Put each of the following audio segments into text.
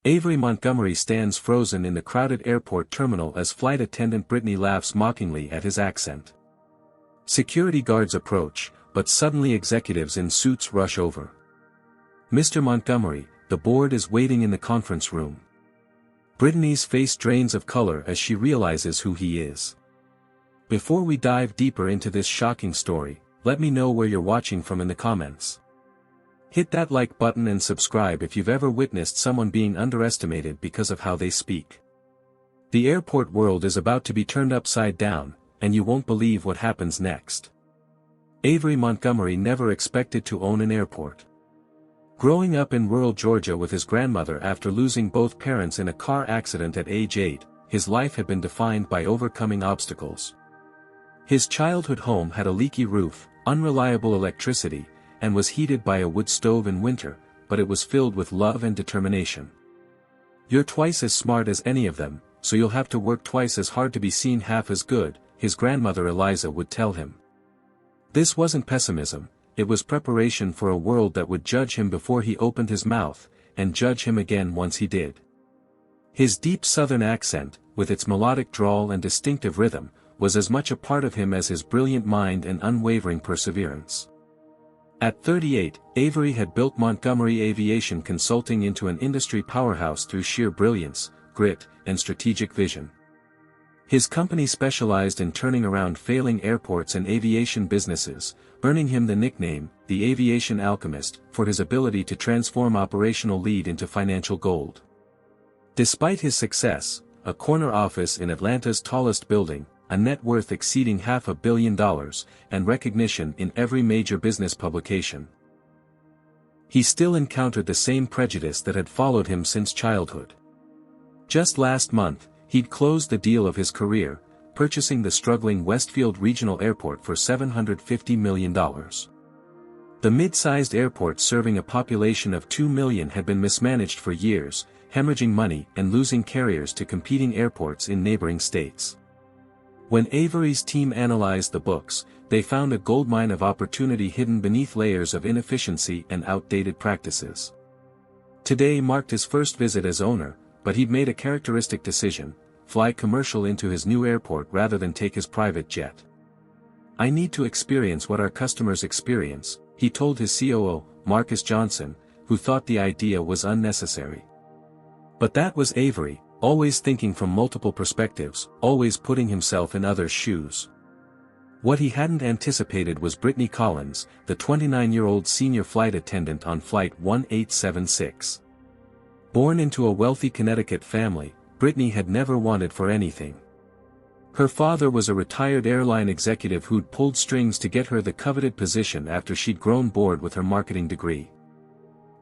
Avery Montgomery stands frozen in the crowded airport terminal as flight attendant Brittany laughs mockingly at his accent. Security guards approach, but suddenly executives in suits rush over. "Mr. Montgomery, the board is waiting in the conference room." Brittany's face drains of color as she realizes who he is. Before we dive deeper into this shocking story, let me know where you're watching from in the comments. Hit that like button and subscribe if you've ever witnessed someone being underestimated because of how they speak. The airport world is about to be turned upside down, and you won't believe what happens next. Avery Montgomery never expected to own an airport. Growing up in rural Georgia with his grandmother after losing both parents in a car accident at age 8, his life had been defined by overcoming obstacles. His childhood home had a leaky roof, unreliable electricity, and was heated by a wood stove in winter, but it was filled with love and determination. "You're twice as smart as any of them, so you'll have to work twice as hard to be seen half as good," his grandmother Eliza would tell him. This wasn't pessimism, it was preparation for a world that would judge him before he opened his mouth, and judge him again once he did. His deep southern accent, with its melodic drawl and distinctive rhythm, was as much a part of him as his brilliant mind and unwavering perseverance. At 38, Avery had built Montgomery Aviation Consulting into an industry powerhouse through sheer brilliance, grit, and strategic vision. His company specialized in turning around failing airports and aviation businesses, earning him the nickname, the Aviation Alchemist, for his ability to transform operational lead into financial gold. Despite his success, a corner office in Atlanta's tallest building, a net worth exceeding $500 million, and recognition in every major business publication, he still encountered the same prejudice that had followed him since childhood. Just last month, he'd closed the deal of his career, purchasing the struggling Westfield Regional Airport for $750 million. The mid-sized airport serving a population of 2 million had been mismanaged for years, hemorrhaging money and losing carriers to competing airports in neighboring states. When Avery's team analyzed the books, they found a goldmine of opportunity hidden beneath layers of inefficiency and outdated practices. Today marked his first visit as owner, but he'd made a characteristic decision: fly commercial into his new airport rather than take his private jet. "I need to experience what our customers experience," he told his COO, Marcus Johnson, who thought the idea was unnecessary. But that was Avery, always thinking from multiple perspectives, always putting himself in others' shoes. What he hadn't anticipated was Brittany Collins, the 29-year-old senior flight attendant on Flight 1876. Born into a wealthy Connecticut family, Brittany had never wanted for anything. Her father was a retired airline executive who'd pulled strings to get her the coveted position after she'd grown bored with her marketing degree.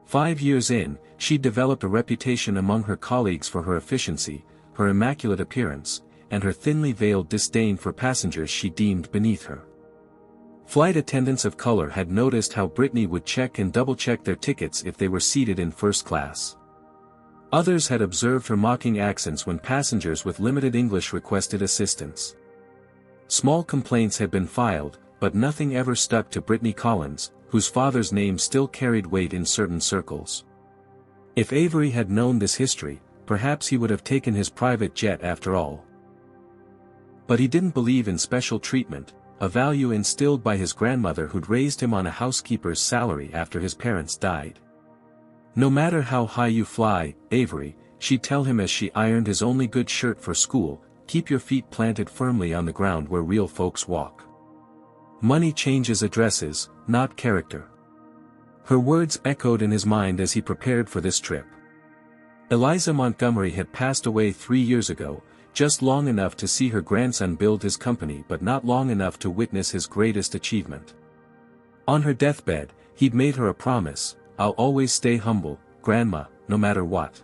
5 years in, she'd developed a reputation among her colleagues for her efficiency, her immaculate appearance, and her thinly veiled disdain for passengers she deemed beneath her. Flight attendants of color had noticed how Brittany would check and double-check their tickets if they were seated in first class. Others had observed her mocking accents when passengers with limited English requested assistance. Small complaints had been filed, but nothing ever stuck to Brittany Collins, whose father's name still carried weight in certain circles. If Avery had known this history, perhaps he would have taken his private jet after all. But he didn't believe in special treatment, a value instilled by his grandmother who'd raised him on a housekeeper's salary after his parents died. "No matter how high you fly, Avery," she'd tell him as she ironed his only good shirt for school, "keep your feet planted firmly on the ground where real folks walk. Money changes addresses, not character." Her words echoed in his mind as he prepared for this trip. Eliza Montgomery had passed away 3 years ago, just long enough to see her grandson build his company but not long enough to witness his greatest achievement. On her deathbed, he'd made her a promise: "I'll always stay humble, Grandma, no matter what."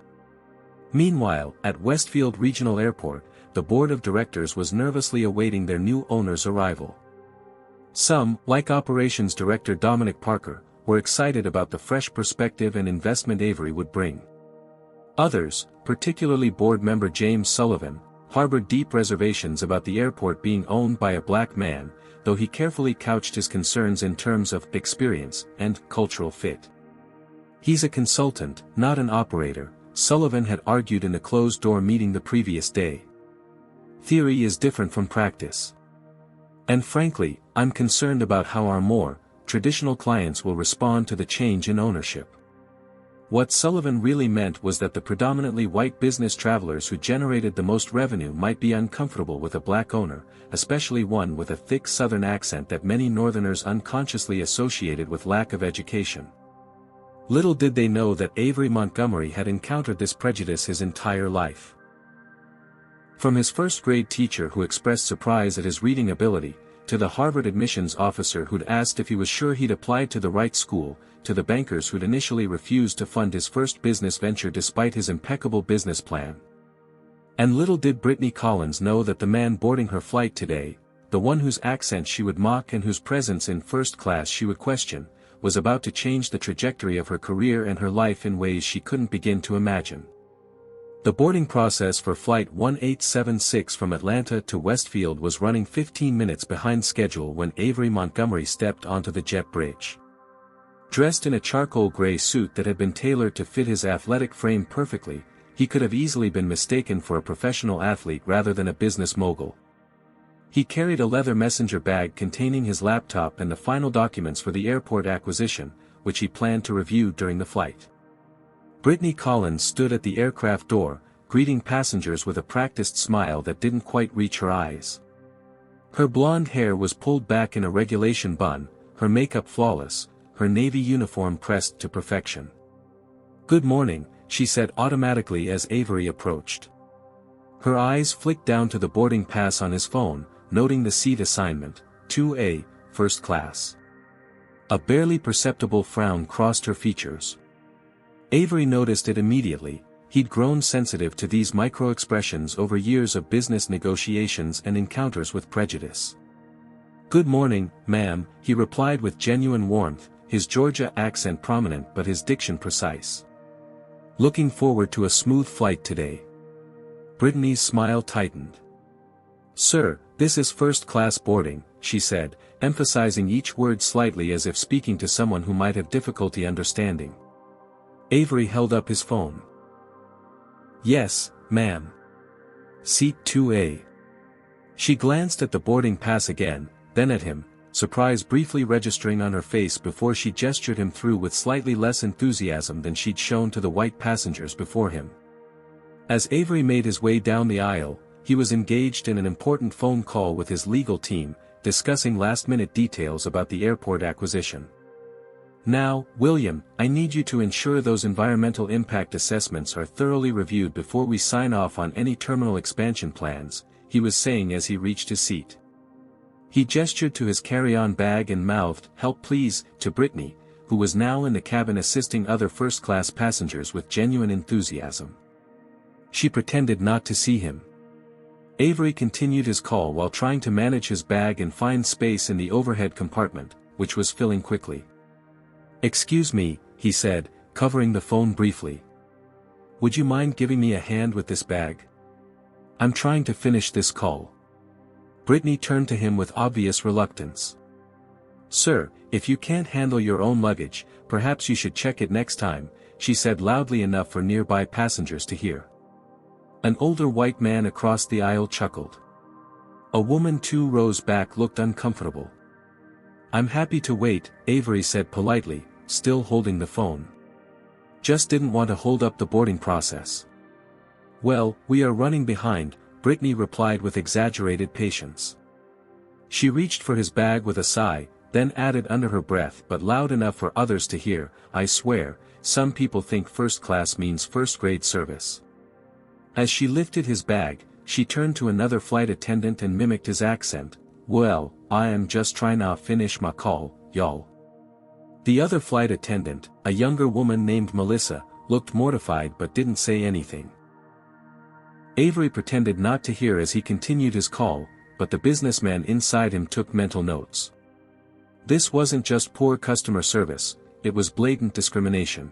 Meanwhile, at Westfield Regional Airport, the board of directors was nervously awaiting their new owner's arrival. Some, like Operations Director Dominic Parker, were excited about the fresh perspective and investment Avery would bring. Others, particularly board member James Sullivan, harbored deep reservations about the airport being owned by a black man, though he carefully couched his concerns in terms of experience and cultural fit. "He's a consultant, not an operator," Sullivan had argued in a closed-door meeting the previous day. Theory is different from practice. And frankly, I'm concerned about how our more traditional clients will respond to the change in ownership. What Sullivan really meant was that the predominantly white business travelers who generated the most revenue might be uncomfortable with a black owner, especially one with a thick Southern accent that many Northerners unconsciously associated with lack of education. Little did they know that Avery Montgomery had encountered this prejudice his entire life. From his first-grade teacher who expressed surprise at his reading ability, to the Harvard admissions officer who'd asked if he was sure he'd applied to the right school, to the bankers who'd initially refused to fund his first business venture despite his impeccable business plan. And little did Brittany Collins know that the man boarding her flight today, the one whose accent she would mock and whose presence in first class she would question, was about to change the trajectory of her career and her life in ways she couldn't begin to imagine. The boarding process for Flight 1876 from Atlanta to Westfield was running 15 minutes behind schedule when Avery Montgomery stepped onto the jet bridge. Dressed in a charcoal gray suit that had been tailored to fit his athletic frame perfectly, he could have easily been mistaken for a professional athlete rather than a business mogul. He carried a leather messenger bag containing his laptop and the final documents for the airport acquisition, which he planned to review during the flight. Brittany Collins stood at the aircraft door, greeting passengers with a practiced smile that didn't quite reach her eyes. Her blonde hair was pulled back in a regulation bun, her makeup flawless, her navy uniform pressed to perfection. "Good morning," she said automatically as Avery approached. Her eyes flicked down to the boarding pass on his phone, noting the seat assignment, 2A, first class. A barely perceptible frown crossed her features. Avery noticed it immediately. He'd grown sensitive to these micro-expressions over years of business negotiations and encounters with prejudice. "Good morning, ma'am," he replied with genuine warmth, his Georgia accent prominent but his diction precise. "Looking forward to a smooth flight today." Brittany's smile tightened. "Sir, this is first-class boarding," she said, emphasizing each word slightly as if speaking to someone who might have difficulty understanding. Avery held up his phone. "Yes, ma'am. Seat 2A. She glanced at the boarding pass again, then at him, surprise briefly registering on her face before she gestured him through with slightly less enthusiasm than she'd shown to the white passengers before him. As Avery made his way down the aisle, he was engaged in an important phone call with his legal team, discussing last-minute details about the airport acquisition. "Now, William, I need you to ensure those environmental impact assessments are thoroughly reviewed before we sign off on any terminal expansion plans," he was saying as he reached his seat. He gestured to his carry-on bag and mouthed, "Help please," to Brittany, who was now in the cabin assisting other first-class passengers with genuine enthusiasm. She pretended not to see him. Avery continued his call while trying to manage his bag and find space in the overhead compartment, which was filling quickly. "Excuse me," he said, covering the phone briefly. "Would you mind giving me a hand with this bag? I'm trying to finish this call." Brittany turned to him with obvious reluctance. "Sir, if you can't handle your own luggage, perhaps you should check it next time," she said loudly enough for nearby passengers to hear. An older white man across the aisle chuckled. A woman 2 rows back looked uncomfortable. "I'm happy to wait," Avery said politely, still holding the phone. "Just didn't want to hold up the boarding process." "Well, we are running behind," Brittany replied with exaggerated patience. She reached for his bag with a sigh, then added under her breath but loud enough for others to hear, "I swear, some people think first class means first-grade service." As she lifted his bag, she turned to another flight attendant and mimicked his accent, "Well, I am just trying to finish my call, y'all." The other flight attendant, a younger woman named Melissa, looked mortified but didn't say anything. Avery pretended not to hear as he continued his call, but the businessman inside him took mental notes. This wasn't just poor customer service, it was blatant discrimination.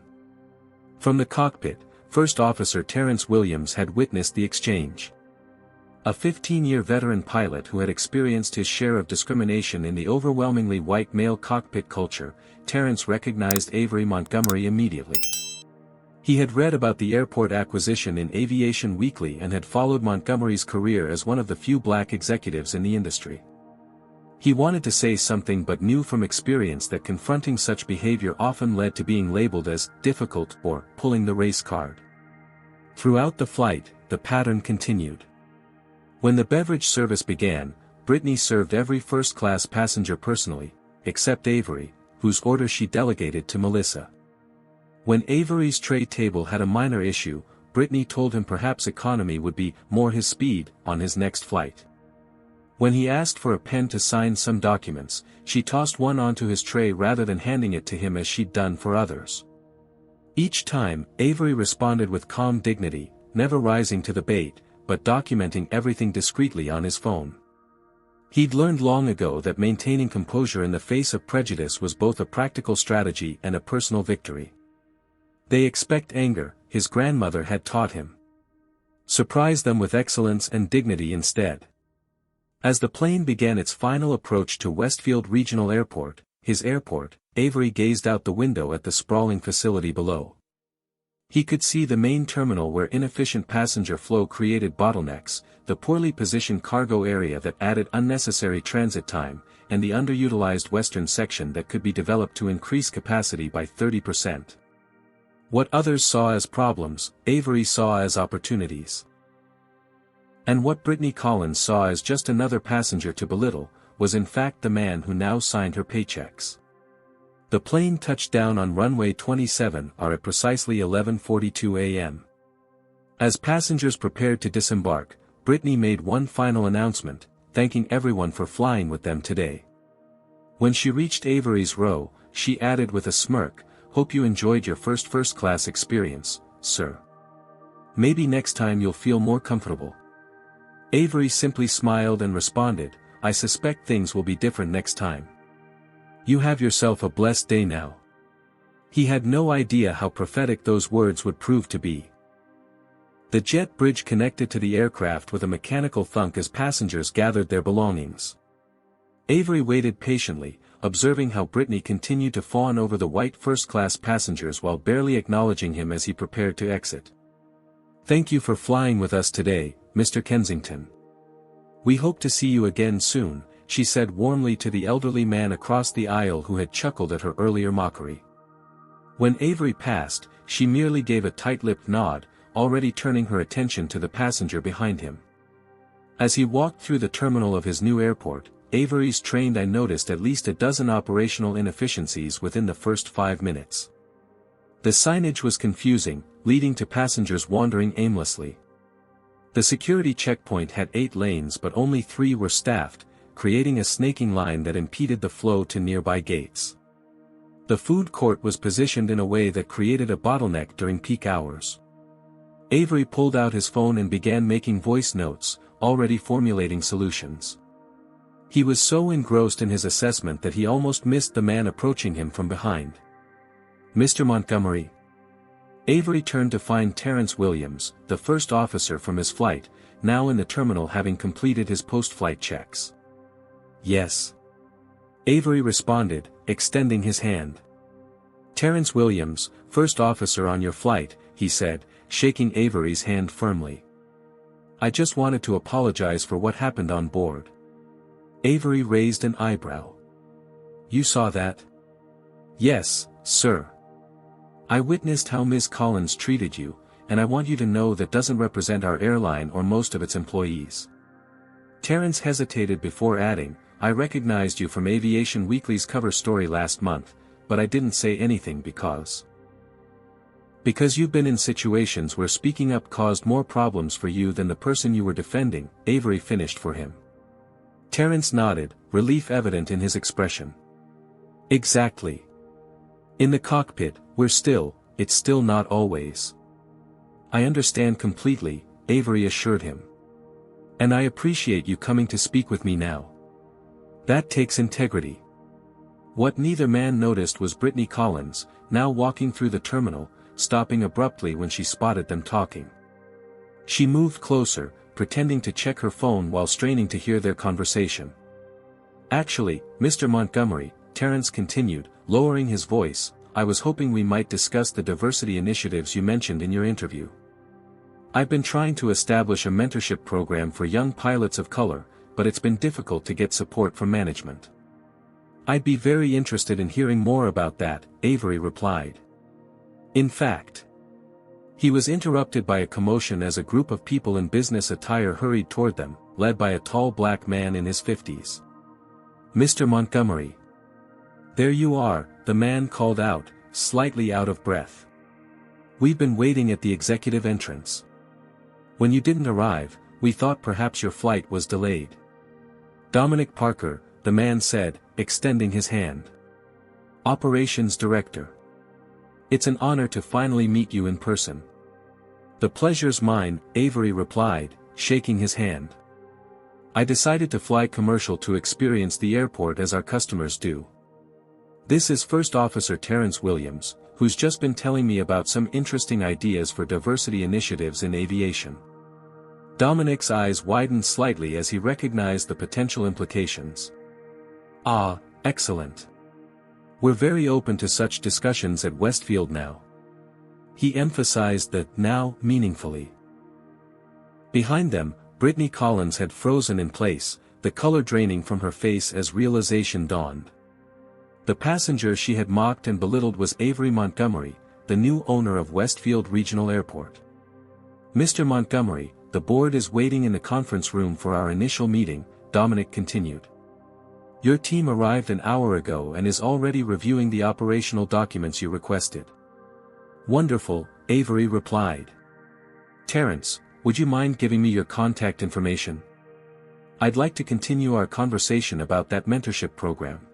From the cockpit, First Officer Terrence Williams had witnessed the exchange. A 15-year veteran pilot who had experienced his share of discrimination in the overwhelmingly white male cockpit culture, Terrence recognized Avery Montgomery immediately. He had read about the airport acquisition in Aviation Weekly and had followed Montgomery's career as one of the few black executives in the industry. He wanted to say something but knew from experience that confronting such behavior often led to being labeled as difficult or pulling the race card. Throughout the flight, the pattern continued. When the beverage service began, Brittany served every first-class passenger personally, except Avery, whose order she delegated to Melissa. When Avery's tray table had a minor issue, Brittany told him perhaps economy would be more his speed on his next flight. When he asked for a pen to sign some documents, she tossed one onto his tray rather than handing it to him as she'd done for others. Each time, Avery responded with calm dignity, never rising to the bait, but documenting everything discreetly on his phone. He'd learned long ago that maintaining composure in the face of prejudice was both a practical strategy and a personal victory. They expect anger, his grandmother had taught him. Surprise them with excellence and dignity instead. As the plane began its final approach to Westfield Regional Airport, his airport, Avery gazed out the window at the sprawling facility below. He could see the main terminal where inefficient passenger flow created bottlenecks, the poorly positioned cargo area that added unnecessary transit time, and the underutilized western section that could be developed to increase capacity by 30%. What others saw as problems, Avery saw as opportunities. And what Brittany Collins saw as just another passenger to belittle, was in fact the man who now signed her paychecks. The plane touched down on runway 27 at precisely 11:42 a.m. As passengers prepared to disembark, Brittany made one final announcement, thanking everyone for flying with them today. When she reached Avery's row, she added with a smirk, "Hope you enjoyed your first-class experience, sir. Maybe next time you'll feel more comfortable." Avery simply smiled and responded, "I suspect things will be different next time. You have yourself a blessed day now." He had no idea how prophetic those words would prove to be. The jet bridge connected to the aircraft with a mechanical thunk as passengers gathered their belongings. Avery waited patiently, observing how Brittany continued to fawn over the white first-class passengers while barely acknowledging him as he prepared to exit. "Thank you for flying with us today, Mr. Kensington. We hope to see you again soon," she said warmly to the elderly man across the aisle who had chuckled at her earlier mockery. When Avery passed, she merely gave a tight-lipped nod, already turning her attention to the passenger behind him. As he walked through the terminal of his new airport, Avery's trained eye noticed at least a dozen operational inefficiencies within the first 5 minutes. The signage was confusing, leading to passengers wandering aimlessly. The security checkpoint had 8 lanes but only 3 were staffed, creating a snaking line that impeded the flow to nearby gates. The food court was positioned in a way that created a bottleneck during peak hours. Avery pulled out his phone and began making voice notes, already formulating solutions. He was so engrossed in his assessment that he almost missed the man approaching him from behind. "Mr. Montgomery?" Avery turned to find Terrence Williams, the first officer from his flight, now in the terminal having completed his post-flight checks. "Yes." Avery responded, extending his hand. "Terrence Williams, first officer on your flight," he said, shaking Avery's hand firmly. "I just wanted to apologize for what happened on board." Avery raised an eyebrow. "You saw that?" "Yes, sir. I witnessed how Ms. Collins treated you, and I want you to know that doesn't represent our airline or most of its employees." Terrence hesitated before adding, "I recognized you from Aviation Weekly's cover story last month, but I didn't say anything because you've been in situations where speaking up caused more problems for you than the person you were defending," Avery finished for him. Terrence nodded, relief evident in his expression. "Exactly. In the cockpit, it's still not always." "I understand completely," Avery assured him. "And I appreciate you coming to speak with me now. That takes integrity." What neither man noticed was Brittany Collins, now walking through the terminal, stopping abruptly when she spotted them talking. She moved closer, pretending to check her phone while straining to hear their conversation. "Actually, Mr. Montgomery," Terrence continued, lowering his voice, I was hoping we might discuss the diversity initiatives you mentioned in your interview. I've been trying to establish a mentorship program for young pilots of color, but it's been difficult to get support from management. I'd be very interested in hearing more about that, Avery replied. In fact, he was interrupted by a commotion as a group of people in business attire hurried toward them, led by a tall black man in his 50s. Mr. Montgomery. There you are, the man called out, slightly out of breath. We've been waiting at the executive entrance. When you didn't arrive, we thought perhaps your flight was delayed. Dominic Parker, the man said, extending his hand. Operations Director. It's an honor to finally meet you in person. The pleasure's mine, Avery replied, shaking his hand. I decided to fly commercial to experience the airport as our customers do. This is First Officer Terrence Williams, who's just been telling me about some interesting ideas for diversity initiatives in aviation. Dominic's eyes widened slightly as he recognized the potential implications. Ah, excellent. We're very open to such discussions at Westfield now. He emphasized the now meaningfully. Behind them, Brittany Collins had frozen in place, the color draining from her face as realization dawned. The passenger she had mocked and belittled was Avery Montgomery, the new owner of Westfield Regional Airport. Mr. Montgomery, the board is waiting in the conference room for our initial meeting, Dominic continued. Your team arrived an hour ago and is already reviewing the operational documents you requested. Wonderful, Avery replied. Terrence, would you mind giving me your contact information? I'd like to continue our conversation about that mentorship program.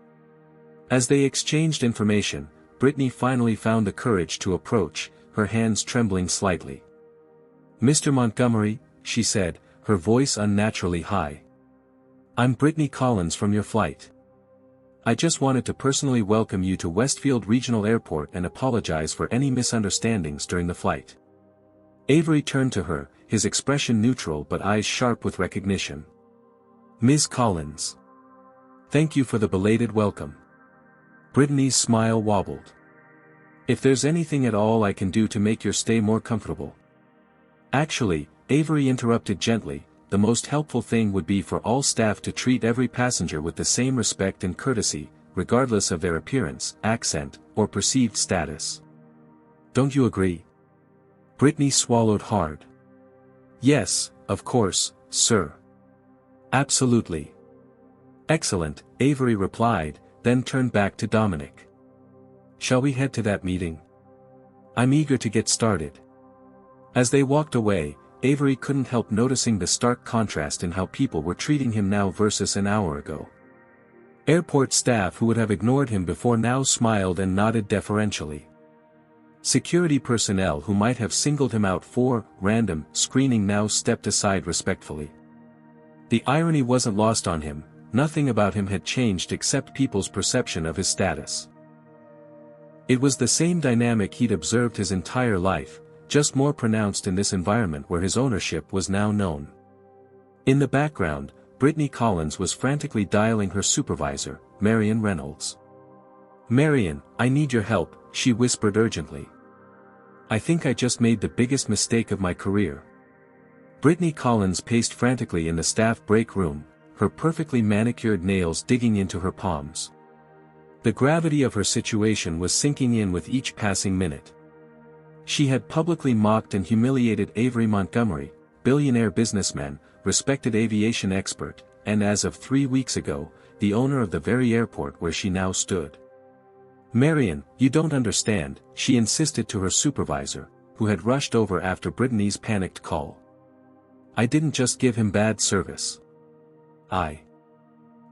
As they exchanged information, Brittany finally found the courage to approach, her hands trembling slightly. Mr. Montgomery, she said, her voice unnaturally high. I'm Brittany Collins from your flight. I just wanted to personally welcome you to Westfield Regional Airport and apologize for any misunderstandings during the flight. Avery turned to her, his expression neutral but eyes sharp with recognition. Ms. Collins. Thank you for the belated welcome. Brittany's smile wobbled. If there's anything at all I can do to make your stay more comfortable. Actually, Avery interrupted gently, the most helpful thing would be for all staff to treat every passenger with the same respect and courtesy, regardless of their appearance, accent, or perceived status. Don't you agree? Brittany swallowed hard. Yes, of course, sir. Absolutely. Excellent, Avery replied, then turned back to Dominic. Shall we head to that meeting? I'm eager to get started. As they walked away, Avery couldn't help noticing the stark contrast in how people were treating him now versus an hour ago. Airport staff who would have ignored him before now smiled and nodded deferentially. Security personnel who might have singled him out for random screening now stepped aside respectfully. The irony wasn't lost on him, nothing about him had changed except people's perception of his status. It was the same dynamic he'd observed his entire life, just more pronounced in this environment where his ownership was now known. In the background, Brittany Collins was frantically dialing her supervisor, Marion Reynolds. Marion, I need your help, she whispered urgently. I think I just made the biggest mistake of my career. Brittany Collins paced frantically in the staff break room, her perfectly manicured nails digging into her palms. The gravity of her situation was sinking in with each passing minute. She had publicly mocked and humiliated Avery Montgomery, billionaire businessman, respected aviation expert, and as of 3 weeks ago, the owner of the very airport where she now stood. Marion, you don't understand, she insisted to her supervisor, who had rushed over after Brittany's panicked call. I didn't just give him bad service. I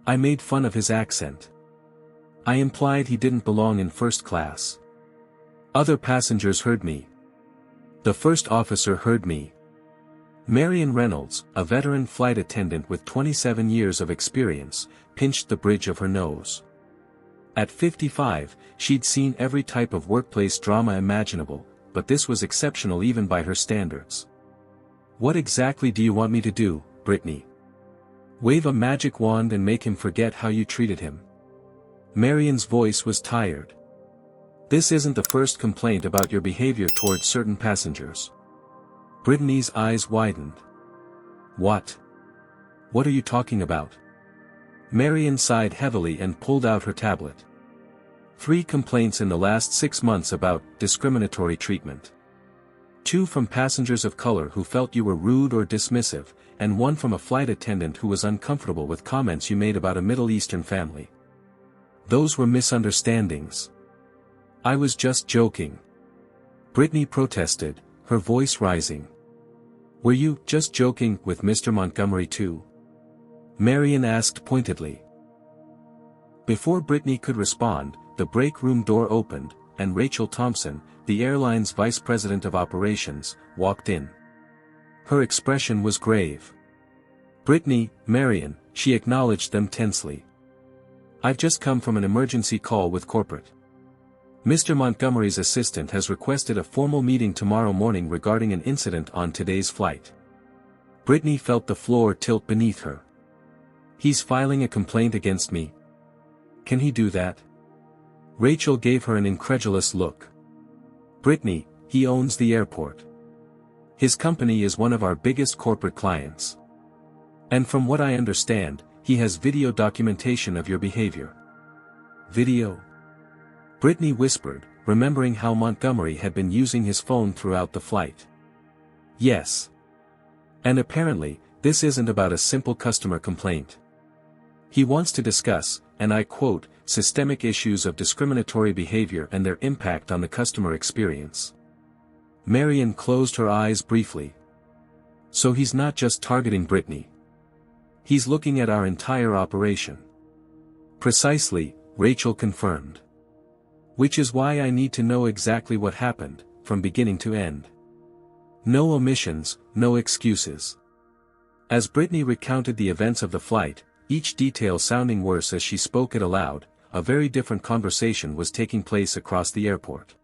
made fun of his accent. I implied he didn't belong in first class. Other passengers heard me. The first officer heard me. Marion Reynolds, a veteran flight attendant with 27 years of experience, pinched the bridge of her nose. At 55, she'd seen every type of workplace drama imaginable, but this was exceptional even by her standards. What exactly do you want me to do, Brittany? Wave a magic wand and make him forget how you treated him. Marion's voice was tired. This isn't the first complaint about your behavior towards certain passengers. Brittany's eyes widened. What? What are you talking about? Marian sighed heavily and pulled out her tablet. 3 complaints in the last 6 months about discriminatory treatment. 2 from passengers of color who felt you were rude or dismissive, and 1 from a flight attendant who was uncomfortable with comments you made about a Middle Eastern family. Those were misunderstandings. I was just joking. Brittany protested, her voice rising. Were you just joking with Mr. Montgomery too? Marian asked pointedly. Before Brittany could respond, the break room door opened, and Rachel Thompson, the airline's vice president of operations, walked in. Her expression was grave. Brittany, Marian, she acknowledged them tensely. I've just come from an emergency call with corporate. Mr. Montgomery's assistant has requested a formal meeting tomorrow morning regarding an incident on today's flight. Brittany felt the floor tilt beneath her. He's filing a complaint against me? Can he do that? Rachel gave her an incredulous look. Brittany, he owns the airport. His company is one of our biggest corporate clients. And from what I understand, he has video documentation of your behavior. Video? Brittany whispered, remembering how Montgomery had been using his phone throughout the flight. Yes. And apparently, this isn't about a simple customer complaint. He wants to discuss, and I quote, systemic issues of discriminatory behavior and their impact on the customer experience. Marian closed her eyes briefly. So he's not just targeting Brittany. He's looking at our entire operation. Precisely, Rachel confirmed. Which is why I need to know exactly what happened, from beginning to end. No omissions, no excuses. As Brittany recounted the events of the flight, each detail sounding worse as she spoke it aloud, a very different conversation was taking place across the airport.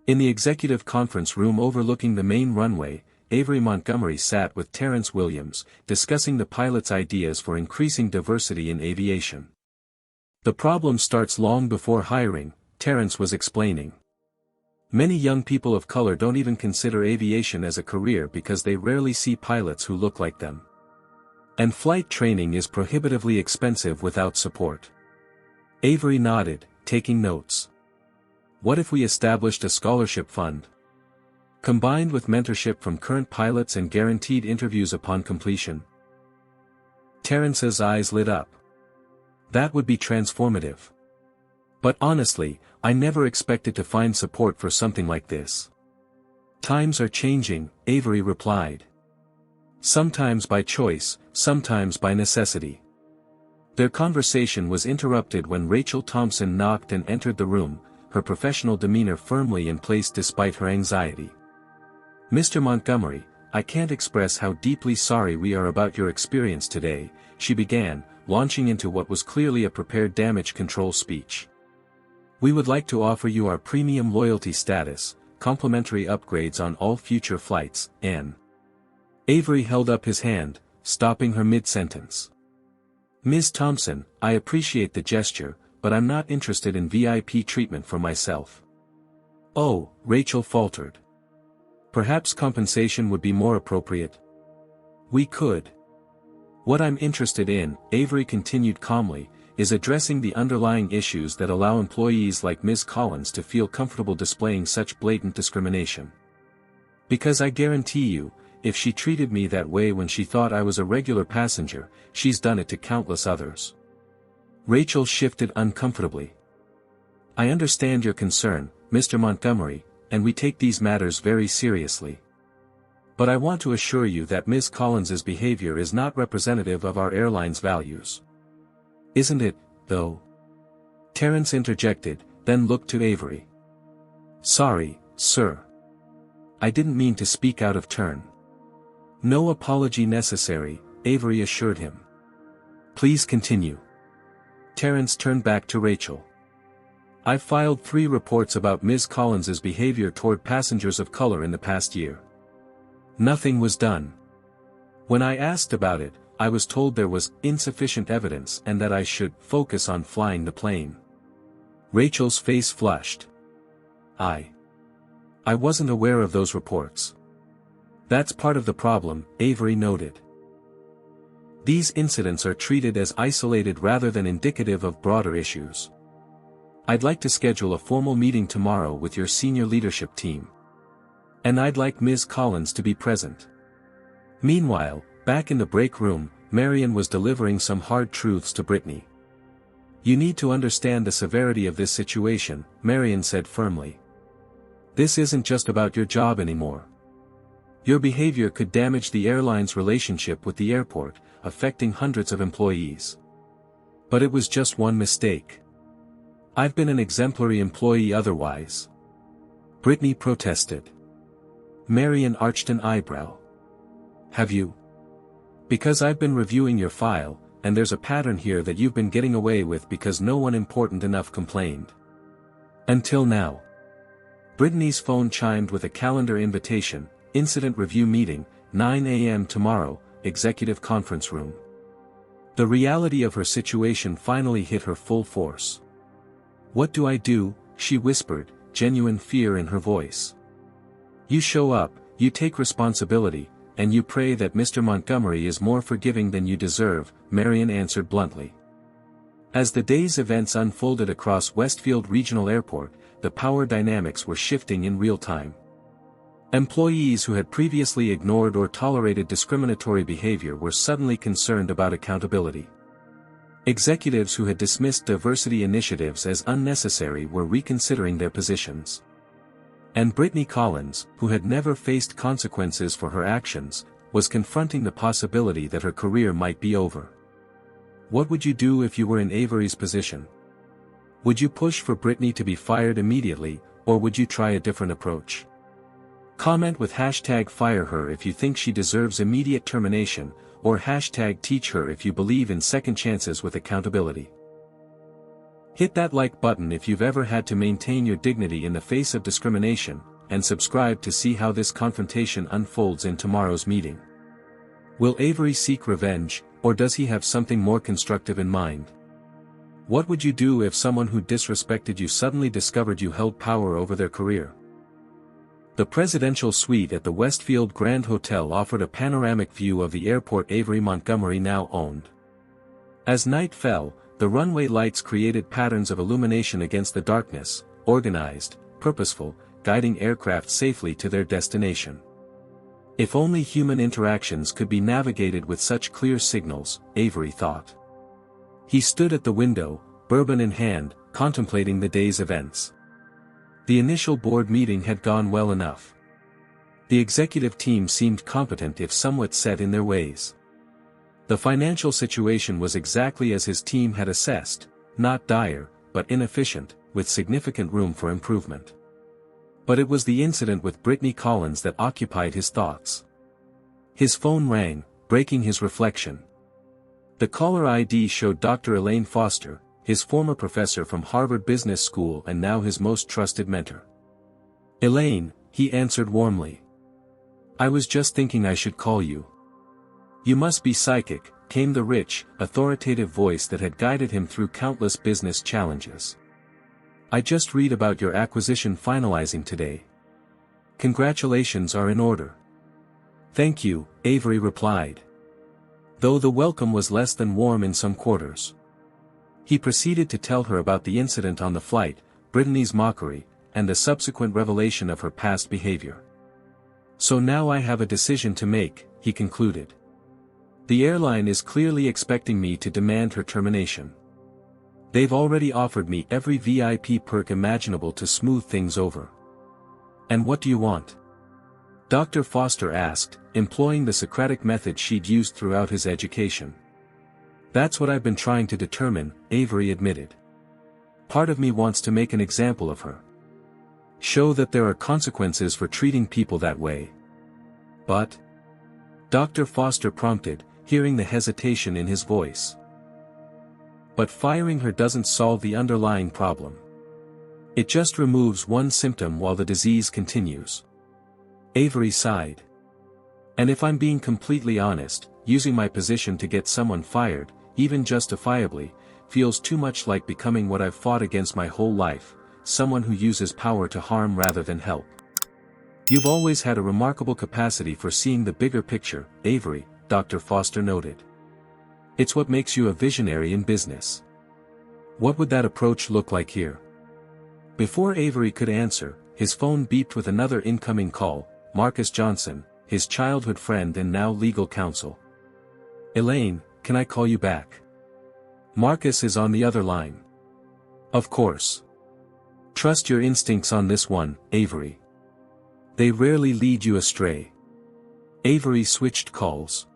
In the executive conference room overlooking the main runway, Avery Montgomery sat with Terrence Williams, discussing the pilot's ideas for increasing diversity in aviation. The problem starts long before hiring, Terrence was explaining. Many young people of color don't even consider aviation as a career because they rarely see pilots who look like them. And flight training is prohibitively expensive without support. Avery nodded, taking notes. What if we established a scholarship fund? Combined with mentorship from current pilots and guaranteed interviews upon completion? Terrence's eyes lit up. That would be transformative. But honestly, I never expected to find support for something like this. Times are changing, Avery replied. Sometimes by choice, sometimes by necessity. Their conversation was interrupted when Rachel Thompson knocked and entered the room, her professional demeanor firmly in place despite her anxiety. Mr. Montgomery, I can't express how deeply sorry we are about your experience today, she began, launching into what was clearly a prepared damage control speech. We would like to offer you our premium loyalty status, complimentary upgrades on all future flights, and... Avery held up his hand, stopping her mid-sentence. Ms. Thompson, I appreciate the gesture, but I'm not interested in VIP treatment for myself. Oh, Rachel faltered. Perhaps compensation would be more appropriate. We could. What I'm interested in, Avery continued calmly, is addressing the underlying issues that allow employees like Ms. Collins to feel comfortable displaying such blatant discrimination. Because I guarantee you, if she treated me that way when she thought I was a regular passenger, she's done it to countless others. Rachel shifted uncomfortably. I understand your concern, Mr. Montgomery, and we take these matters very seriously. But I want to assure you that Ms. Collins's behavior is not representative of our airline's values. Isn't it, though? Terrence interjected, then looked to Avery. Sorry, sir. I didn't mean to speak out of turn. No apology necessary, Avery assured him. Please continue. Terrence turned back to Rachel. I've filed 3 reports about Ms. Collins's behavior toward passengers of color in the past year. Nothing was done. When I asked about it, I was told there was insufficient evidence and that I should focus on flying the plane. Rachel's face flushed. I wasn't aware of those reports. That's part of the problem, Avery noted. These incidents are treated as isolated rather than indicative of broader issues. I'd like to schedule a formal meeting tomorrow with your senior leadership team. And I'd like Ms. Collins to be present. Meanwhile, back in the break room, Marion was delivering some hard truths to Brittany. You need to understand the severity of this situation, Marion said firmly. This isn't just about your job anymore. Your behavior could damage the airline's relationship with the airport, affecting hundreds of employees. But it was just one mistake. I've been an exemplary employee otherwise. Brittany protested. Marion arched an eyebrow. Have you? Because I've been reviewing your file, and there's a pattern here that you've been getting away with because no one important enough complained. Until now. Brittany's phone chimed with a calendar invitation, incident review meeting, 9 a.m. tomorrow, executive conference room. The reality of her situation finally hit her full force. What do I do? She whispered, genuine fear in her voice. You show up, you take responsibility, and you pray that Mr. Montgomery is more forgiving than you deserve, Marion answered bluntly. As the day's events unfolded across Westfield Regional Airport, the power dynamics were shifting in real time. Employees who had previously ignored or tolerated discriminatory behavior were suddenly concerned about accountability. Executives who had dismissed diversity initiatives as unnecessary were reconsidering their positions. And Brittany Collins, who had never faced consequences for her actions, was confronting the possibility that her career might be over. What would you do if you were in Avery's position? Would you push for Brittany to be fired immediately, or would you try a different approach? Comment with #FireHer if you think she deserves immediate termination, or #TeachHer if you believe in second chances with accountability. Hit that like button if you've ever had to maintain your dignity in the face of discrimination, and subscribe to see how this confrontation unfolds in tomorrow's meeting. Will Avery seek revenge, or does he have something more constructive in mind? What would you do if someone who disrespected you suddenly discovered you held power over their career? The presidential suite at the Westfield Grand Hotel offered a panoramic view of the airport Avery Montgomery now owned. As night fell, the runway lights created patterns of illumination against the darkness, organized, purposeful, guiding aircraft safely to their destination. If only human interactions could be navigated with such clear signals, Avery thought. He stood at the window, bourbon in hand, contemplating the day's events. The initial board meeting had gone well enough. The executive team seemed competent if somewhat set in their ways. The financial situation was exactly as his team had assessed, not dire, but inefficient, with significant room for improvement. But it was the incident with Brittany Collins that occupied his thoughts. His phone rang, breaking his reflection. The caller ID showed Dr. Elaine Foster, his former professor from Harvard Business School and now his most trusted mentor. Elaine, he answered warmly. I was just thinking I should call you. You must be psychic, came the rich, authoritative voice that had guided him through countless business challenges. I just read about your acquisition finalizing today. Congratulations are in order. Thank you, Avery replied. Though the welcome was less than warm in some quarters. He proceeded to tell her about the incident on the flight, Brittany's mockery, and the subsequent revelation of her past behavior. So now I have a decision to make, he concluded. The airline is clearly expecting me to demand her termination. They've already offered me every VIP perk imaginable to smooth things over. And what do you want? Dr. Foster asked, employing the Socratic method she'd used throughout his education. That's what I've been trying to determine, Avery admitted. Part of me wants to make an example of her. Show that there are consequences for treating people that way. But? Dr. Foster prompted, hearing the hesitation in his voice. But firing her doesn't solve the underlying problem. It just removes one symptom while the disease continues. Avery sighed. And if I'm being completely honest, using my position to get someone fired, even justifiably, feels too much like becoming what I've fought against my whole life, someone who uses power to harm rather than help. You've always had a remarkable capacity for seeing the bigger picture, Avery, Dr. Foster noted. It's what makes you a visionary in business. What would that approach look like here? Before Avery could answer, his phone beeped with another incoming call, Marcus Johnson, his childhood friend and now legal counsel. Elaine, can I call you back? Marcus is on the other line. Of course. Trust your instincts on this one, Avery. They rarely lead you astray. Avery switched calls.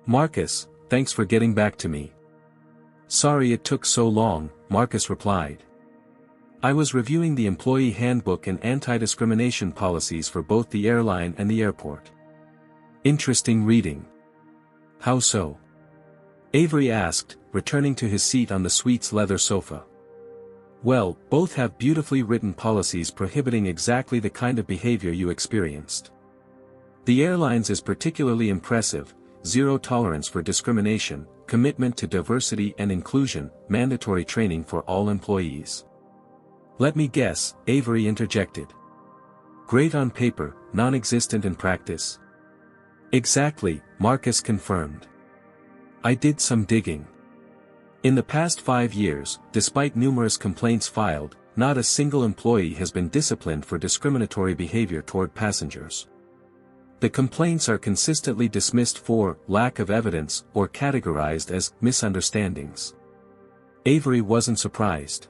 Marcus, thanks for getting back to me. Sorry it took so long, Marcus replied. I was reviewing the employee handbook and anti-discrimination policies for both the airline and the airport. Interesting reading. How so? Avery asked, returning to his seat on the suite's leather sofa. Well, both have beautifully written policies prohibiting exactly the kind of behavior you experienced. The airlines is particularly impressive: zero tolerance for discrimination, commitment to diversity and inclusion, mandatory training for all employees. Let me guess, Avery interjected. Great on paper, non-existent in practice. Exactly, Marcus confirmed. I did some digging. In the past 5 years, despite numerous complaints filed, not a single employee has been disciplined for discriminatory behavior toward passengers. The complaints are consistently dismissed for lack of evidence or categorized as misunderstandings. Avery wasn't surprised.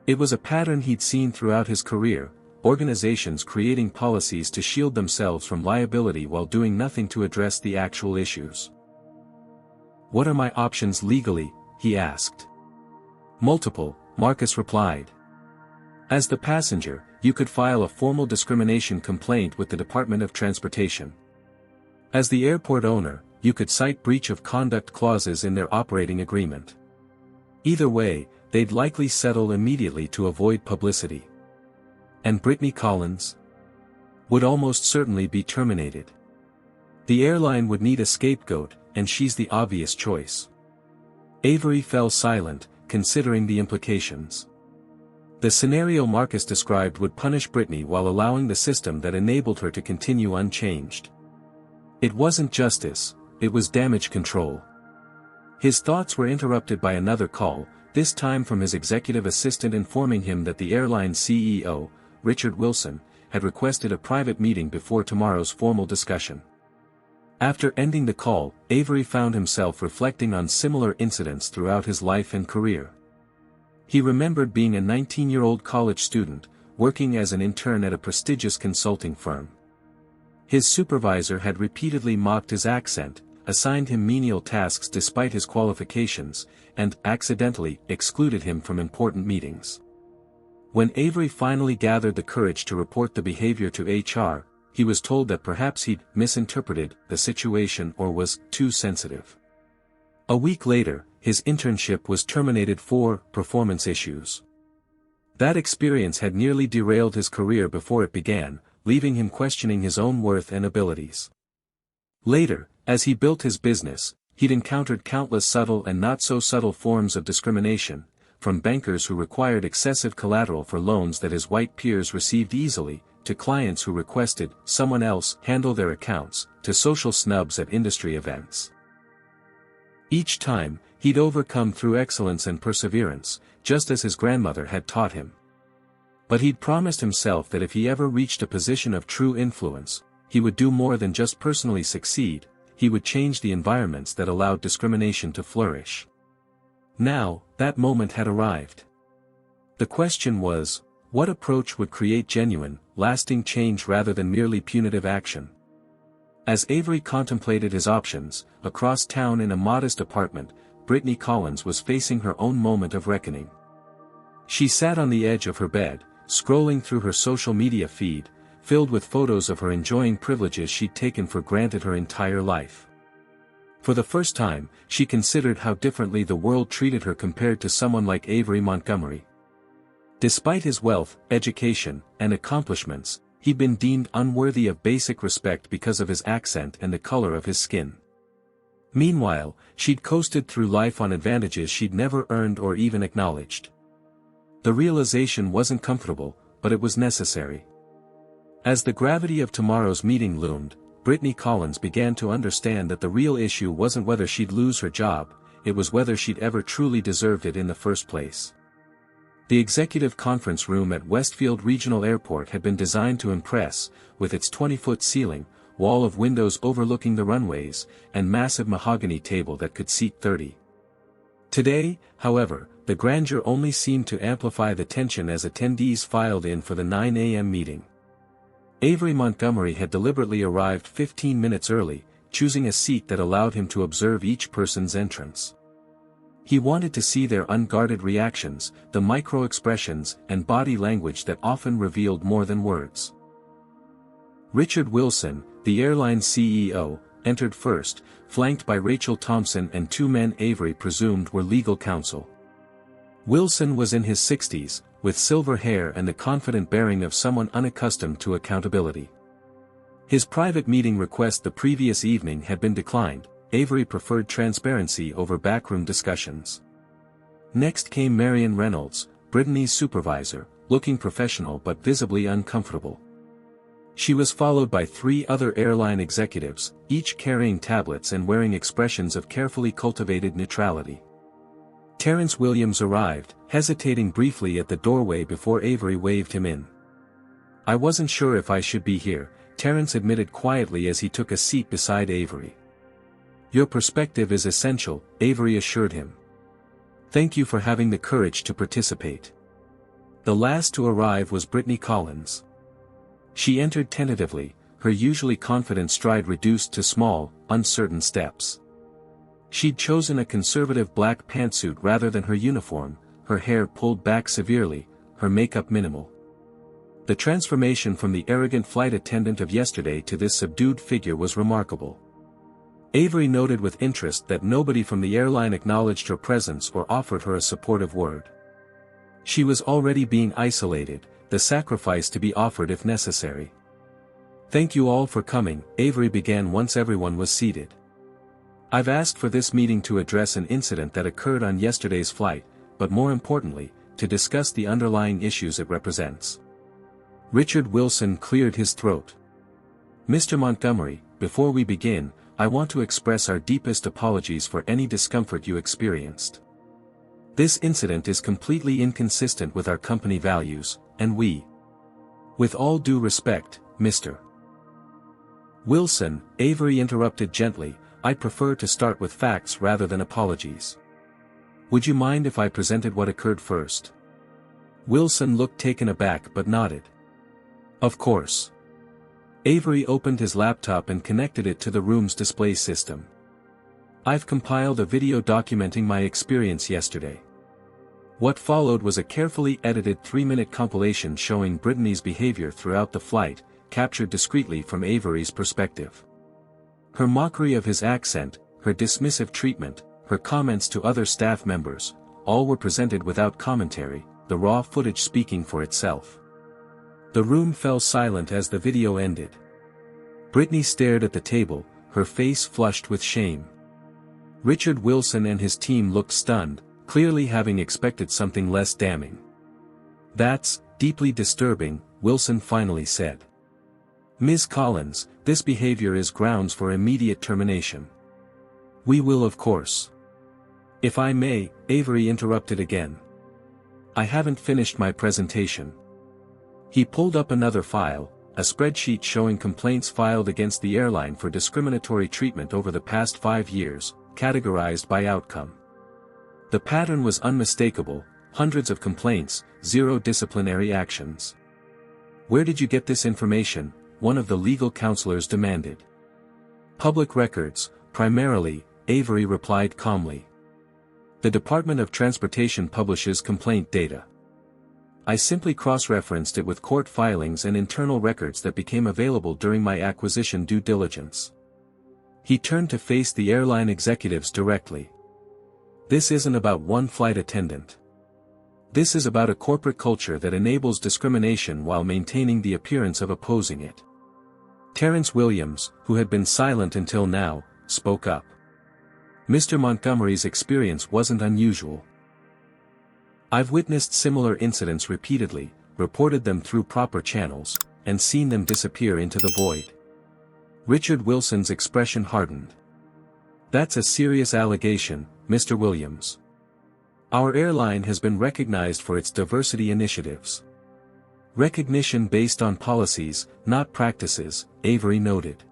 It was a pattern he'd seen throughout his career: organizations creating policies to shield themselves from liability while doing nothing to address the actual issues. What are my options legally? He asked. Multiple, Marcus replied. As the passenger, you could file a formal discrimination complaint with the Department of Transportation. As the airport owner, you could cite breach of conduct clauses in their operating agreement. Either way, they'd likely settle immediately to avoid publicity. And Brittany Collins? Would almost certainly be terminated. The airline would need a scapegoat, and she's the obvious choice. Avery fell silent, considering the implications. The scenario Marcus described would punish Brittany while allowing the system that enabled her to continue unchanged. It wasn't justice, it was damage control. His thoughts were interrupted by another call, this time from his executive assistant informing him that the airline's CEO, Richard Wilson, had requested a private meeting before tomorrow's formal discussion. After ending the call, Avery found himself reflecting on similar incidents throughout his life and career. He remembered being a 19-year-old college student, working as an intern at a prestigious consulting firm. His supervisor had repeatedly mocked his accent, assigned him menial tasks despite his qualifications, and accidentally excluded him from important meetings. When Avery finally gathered the courage to report the behavior to HR, he was told that perhaps he'd misinterpreted the situation or was too sensitive. A week later, his internship was terminated for performance issues. That experience had nearly derailed his career before it began, leaving him questioning his own worth and abilities. Later, as he built his business, he'd encountered countless subtle and not-so-subtle forms of discrimination, from bankers who required excessive collateral for loans that his white peers received easily, to clients who requested someone else handle their accounts, to social snubs at industry events. Each time, he'd overcome through excellence and perseverance, just as his grandmother had taught him. But he'd promised himself that if he ever reached a position of true influence, he would do more than just personally succeed, he would change the environments that allowed discrimination to flourish. Now, that moment had arrived. The question was, what approach would create genuine, lasting change rather than merely punitive action? As Avery contemplated his options, across town in a modest apartment, Brittany Collins was facing her own moment of reckoning. She sat on the edge of her bed, scrolling through her social media feed, filled with photos of her enjoying privileges she'd taken for granted her entire life. For the first time, she considered how differently the world treated her compared to someone like Avery Montgomery. Despite his wealth, education, and accomplishments, he'd been deemed unworthy of basic respect because of his accent and the color of his skin. Meanwhile, she'd coasted through life on advantages she'd never earned or even acknowledged. The realization wasn't comfortable, but it was necessary. As the gravity of tomorrow's meeting loomed, Brittany Collins began to understand that the real issue wasn't whether she'd lose her job, it was whether she'd ever truly deserved it in the first place. The executive conference room at Westfield Regional Airport had been designed to impress, with its 20-foot ceiling, wall of windows overlooking the runways, and massive mahogany table that could seat 30. Today, however, the grandeur only seemed to amplify the tension as attendees filed in for the 9 a.m. meeting. Avery Montgomery had deliberately arrived 15 minutes early, choosing a seat that allowed him to observe each person's entrance. He wanted to see their unguarded reactions, the micro-expressions and body language that often revealed more than words. Richard Wilson, the airline's CEO, entered first, flanked by Rachel Thompson and two men Avery presumed were legal counsel. Wilson was in his 60s, with silver hair and the confident bearing of someone unaccustomed to accountability. His private meeting request the previous evening had been declined. Avery preferred transparency over backroom discussions. Next came Marion Reynolds, Brittany's supervisor, looking professional but visibly uncomfortable. She was followed by three other airline executives, each carrying tablets and wearing expressions of carefully cultivated neutrality. Terrence Williams arrived, hesitating briefly at the doorway before Avery waved him in. "I wasn't sure if I should be here," Terrence admitted quietly as he took a seat beside Avery. "Your perspective is essential," Avery assured him. "Thank you for having the courage to participate." The last to arrive was Brittany Collins. She entered tentatively, her usually confident stride reduced to small, uncertain steps. She'd chosen a conservative black pantsuit rather than her uniform, her hair pulled back severely, her makeup minimal. The transformation from the arrogant flight attendant of yesterday to this subdued figure was remarkable. Avery noted with interest that nobody from the airline acknowledged her presence or offered her a supportive word. She was already being isolated, the sacrifice to be offered if necessary. "Thank you all for coming," Avery began once everyone was seated. "I've asked for this meeting to address an incident that occurred on yesterday's flight, but more importantly, to discuss the underlying issues it represents." Richard Wilson cleared his throat. "Mr. Montgomery, before we begin, I want to express our deepest apologies for any discomfort you experienced. This incident is completely inconsistent with our company values, and we. With all due respect, Mr. Wilson," Avery interrupted gently, "I'd prefer to start with facts rather than apologies. Would you mind if I presented what occurred first?" Wilson looked taken aback but nodded. "Of course." Avery opened his laptop and connected it to the room's display system. "I've compiled a video documenting my experience yesterday." What followed was a carefully edited 3-minute compilation showing Brittany's behavior throughout the flight, captured discreetly from Avery's perspective. Her mockery of his accent, her dismissive treatment, her comments to other staff members, all were presented without commentary, the raw footage speaking for itself. The room fell silent as the video ended. Brittany stared at the table, her face flushed with shame. Richard Wilson and his team looked stunned, clearly having expected something less damning. "That's deeply disturbing," Wilson finally said. "Ms. Collins, this behavior is grounds for immediate termination." "We will, of course." "If I may," Avery interrupted again. "I haven't finished my presentation." He pulled up another file, a spreadsheet showing complaints filed against the airline for discriminatory treatment over the past 5 years, categorized by outcome. The pattern was unmistakable: hundreds of complaints, 0 disciplinary actions. "Where did you get this information?" one of the legal counselors demanded. "Public records, primarily," Avery replied calmly. "The Department of Transportation publishes complaint data. I simply cross-referenced it with court filings and internal records that became available during my acquisition due diligence." He turned to face the airline executives directly. "This isn't about one flight attendant. This is about a corporate culture that enables discrimination while maintaining the appearance of opposing it." Terrence Williams, who had been silent until now, spoke up. "Mr. Montgomery's experience wasn't unusual. I've witnessed similar incidents repeatedly, reported them through proper channels, and seen them disappear into the void. Richard Wilson's expression hardened. That's a serious allegation, Mr. Williams. Our airline has been recognized for its diversity initiatives. Recognition based on policies, not practices, Avery noted.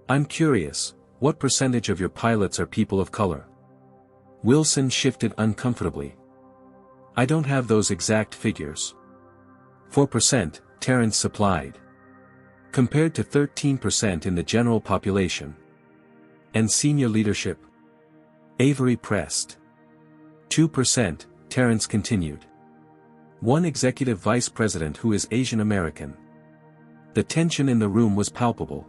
I'm curious, what percentage of your pilots are people of color? Wilson shifted uncomfortably. I don't have those exact figures. 4%, Terrence supplied. Compared to 13% in the general population. And senior leadership? Avery pressed. 2%, Terrence continued. One executive vice president who is Asian American. The tension in the room was palpable.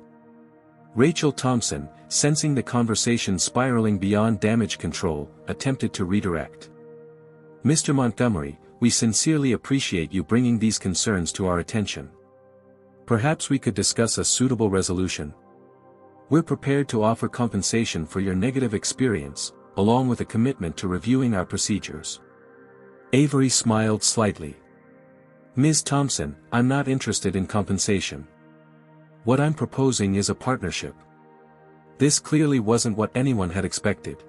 Rachel Thompson, sensing the conversation spiraling beyond damage control, attempted to redirect. Mr. Montgomery, we sincerely appreciate you bringing these concerns to our attention. Perhaps we could discuss a suitable resolution. We're prepared to offer compensation for your negative experience, along with a commitment to reviewing our procedures. Avery smiled slightly. Ms. Thompson, I'm not interested in compensation. What I'm proposing is a partnership. This clearly wasn't what anyone had expected.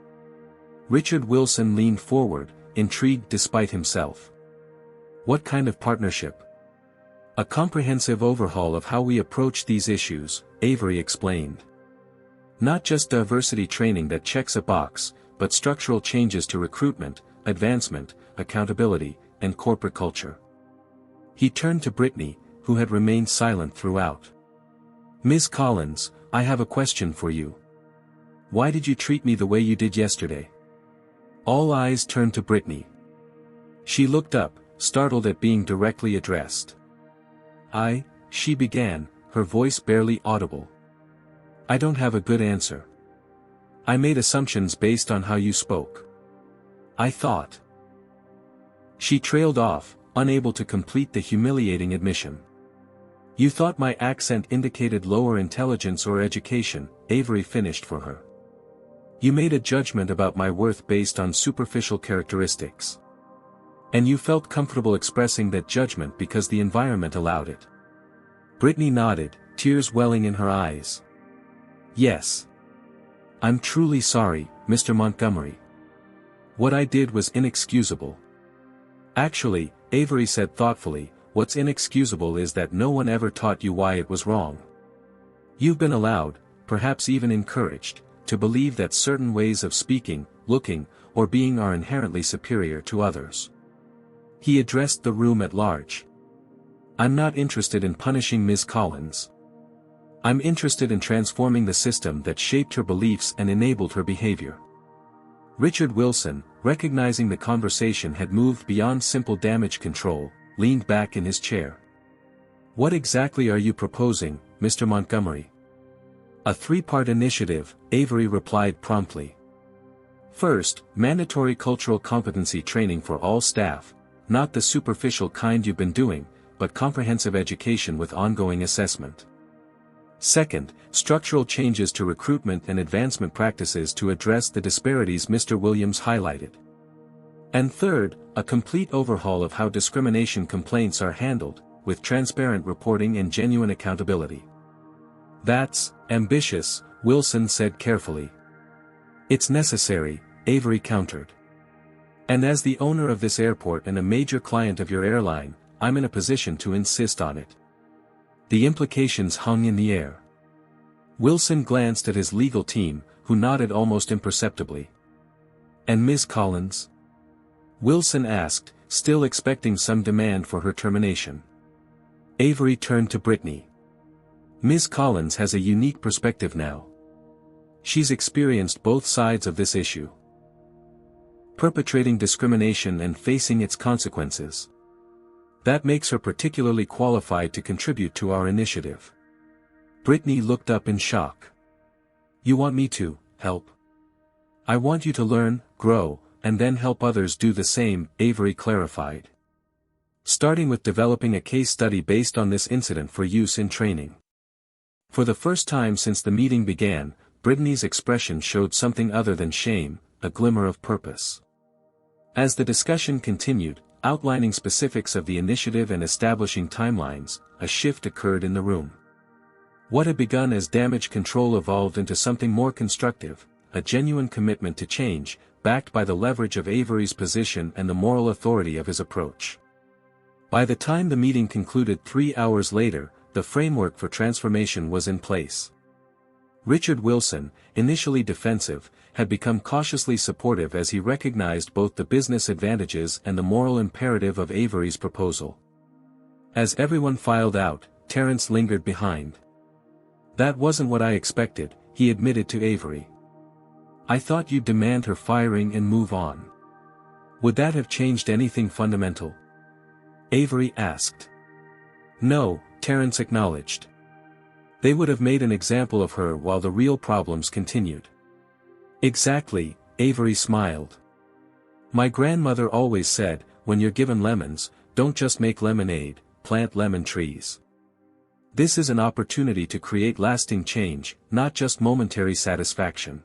Richard Wilson leaned forward, intrigued despite himself. What kind of partnership? A comprehensive overhaul of how we approach these issues, Avery explained. Not just diversity training that checks a box, but structural changes to recruitment, advancement, accountability, and corporate culture. He turned to Brittany, who had remained silent throughout. Ms. Collins, I have a question for you. Why did you treat me the way you did yesterday? All eyes turned to Brittany. She looked up, startled at being directly addressed. She began, her voice barely audible. I don't have a good answer. I made assumptions based on how you spoke. I thought. She trailed off, unable to complete the humiliating admission. You thought my accent indicated lower intelligence or education, Avery finished for her. You made a judgment about my worth based on superficial characteristics. And you felt comfortable expressing that judgment because the environment allowed it. Brittany nodded, tears welling in her eyes. Yes. I'm truly sorry, Mr. Montgomery. What I did was inexcusable. Actually, Avery said thoughtfully, what's inexcusable is that no one ever taught you why it was wrong. You've been allowed, perhaps even encouraged, to believe that certain ways of speaking, looking, or being are inherently superior to others. He addressed the room at large. I'm not interested in punishing Ms. Collins. I'm interested in transforming the system that shaped her beliefs and enabled her behavior. Richard Wilson, recognizing the conversation had moved beyond simple damage control, leaned back in his chair. What exactly are you proposing, Mr. Montgomery? A three-part initiative, Avery replied promptly. First, mandatory cultural competency training for all staff, not the superficial kind you've been doing, but comprehensive education with ongoing assessment. Second, structural changes to recruitment and advancement practices to address the disparities Mr. Williams highlighted. And third, a complete overhaul of how discrimination complaints are handled, with transparent reporting and genuine accountability. That's ambitious, Wilson said carefully. It's necessary, Avery countered. And as the owner of this airport and a major client of your airline, I'm in a position to insist on it. The implications hung in the air. Wilson glanced at his legal team, who nodded almost imperceptibly. And Ms. Collins? Wilson asked, still expecting some demand for her termination. Avery turned to Brittany. Ms. Collins has a unique perspective now. She's experienced both sides of this issue. Perpetrating discrimination and facing its consequences. That makes her particularly qualified to contribute to our initiative. Brittany looked up in shock. You want me to help? I want you to learn, grow, and then help others do the same, Avery clarified. Starting with developing a case study based on this incident for use in training. For the first time since the meeting began, Brittany's expression showed something other than shame, a glimmer of purpose. As the discussion continued, outlining specifics of the initiative and establishing timelines, a shift occurred in the room. What had begun as damage control evolved into something more constructive, a genuine commitment to change, backed by the leverage of Avery's position and the moral authority of his approach. By the time the meeting concluded 3 hours later, the framework for transformation was in place. Richard Wilson, initially defensive, had become cautiously supportive as he recognized both the business advantages and the moral imperative of Avery's proposal. As everyone filed out, Terence lingered behind. "That wasn't what I expected," he admitted to Avery. "I thought you'd demand her firing and move on. Would that have changed anything fundamental?" Avery asked. "No," Terence acknowledged. "They would have made an example of her while the real problems continued." "Exactly," Avery smiled. "My grandmother always said, when you're given lemons, don't just make lemonade, plant lemon trees. This is an opportunity to create lasting change, not just momentary satisfaction."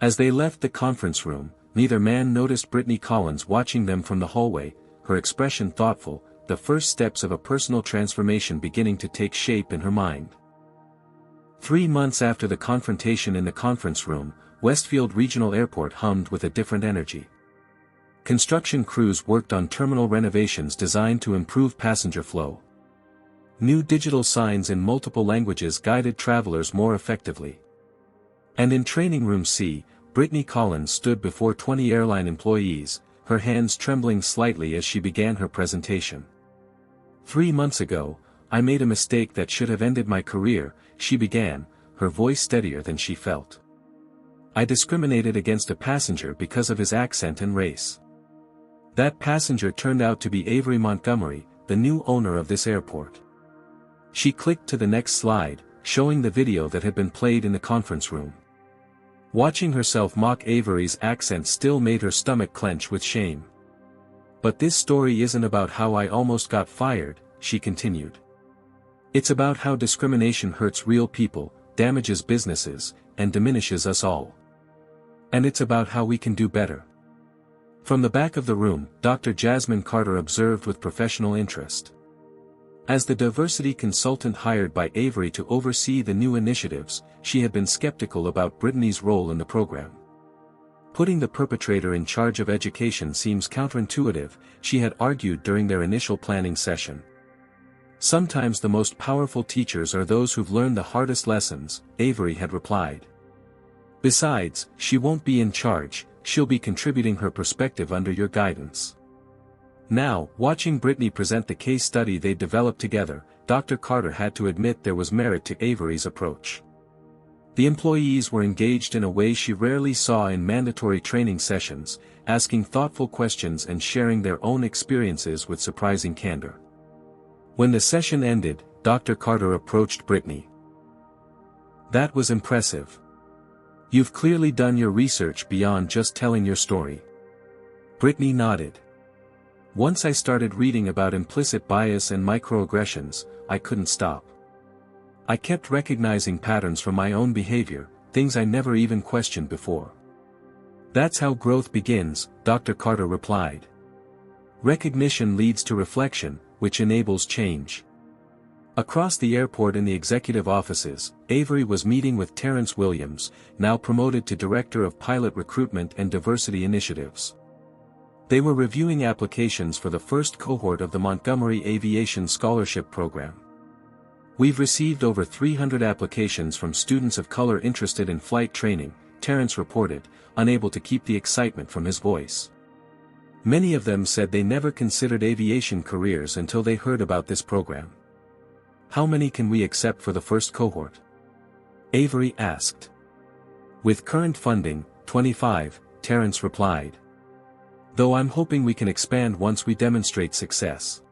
As they left the conference room, neither man noticed Brittany Collins watching them from the hallway, her expression thoughtful, the first steps of a personal transformation beginning to take shape in her mind. 3 months after the confrontation in the conference room, Westfield Regional Airport hummed with a different energy. Construction crews worked on terminal renovations designed to improve passenger flow. New digital signs in multiple languages guided travelers more effectively. And in Training Room C, Brittany Collins stood before 20 airline employees, her hands trembling slightly as she began her presentation. "3 months ago, I made a mistake that should have ended my career," she began, her voice steadier than she felt. "I discriminated against a passenger because of his accent and race. That passenger turned out to be Avery Montgomery, the new owner of this airport." She clicked to the next slide, showing the video that had been played in the conference room. Watching herself mock Avery's accent still made her stomach clench with shame. "But this story isn't about how I almost got fired," she continued. "It's about how discrimination hurts real people, damages businesses, and diminishes us all. And it's about how we can do better." From the back of the room, Dr. Jasmine Carter observed with professional interest. As the diversity consultant hired by Avery to oversee the new initiatives, she had been skeptical about Brittany's role in the program. Putting the perpetrator in charge of education seems counterintuitive, she had argued during their initial planning session. "Sometimes the most powerful teachers are those who've learned the hardest lessons," Avery had replied. "Besides, she won't be in charge, she'll be contributing her perspective under your guidance." Now, watching Brittany present the case study they developed together, Dr. Carter had to admit there was merit to Avery's approach. The employees were engaged in a way she rarely saw in mandatory training sessions, asking thoughtful questions and sharing their own experiences with surprising candor. When the session ended, Dr. Carter approached Brittany. "That was impressive. You've clearly done your research beyond just telling your story." Brittany nodded. "Once I started reading about implicit bias and microaggressions, I couldn't stop. I kept recognizing patterns from my own behavior, things I never even questioned before." "That's how growth begins," Dr. Carter replied. "Recognition leads to reflection, which enables change." Across the airport in the executive offices, Avery was meeting with Terrence Williams, now promoted to Director of Pilot Recruitment and Diversity Initiatives. They were reviewing applications for the first cohort of the Montgomery Aviation Scholarship Program. "We've received over 300 applications from students of color interested in flight training," Terrence reported, unable to keep the excitement from his voice. "Many of them said they never considered aviation careers until they heard about this program." "How many can we accept for the first cohort?" Avery asked. "With current funding, 25, Terrence replied. "Though I'm hoping we can expand once we demonstrate success."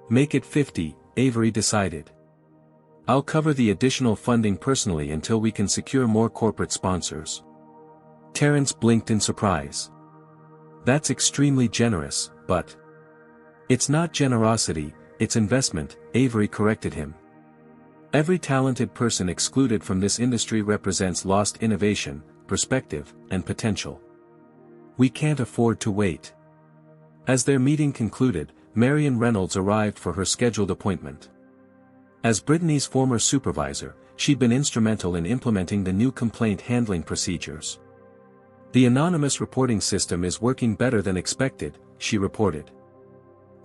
"Make it 50, Avery decided. "I'll cover the additional funding personally until we can secure more corporate sponsors." Terrence blinked in surprise. "That's extremely generous, but..." "It's not generosity, it's investment," Avery corrected him. "Every talented person excluded from this industry represents lost innovation, perspective, and potential. We can't afford to wait. As their meeting concluded, Marion Reynolds arrived for her scheduled appointment. As Brittany's former supervisor, she'd been instrumental in implementing the new complaint handling procedures. "The anonymous reporting system is working better than expected," she reported.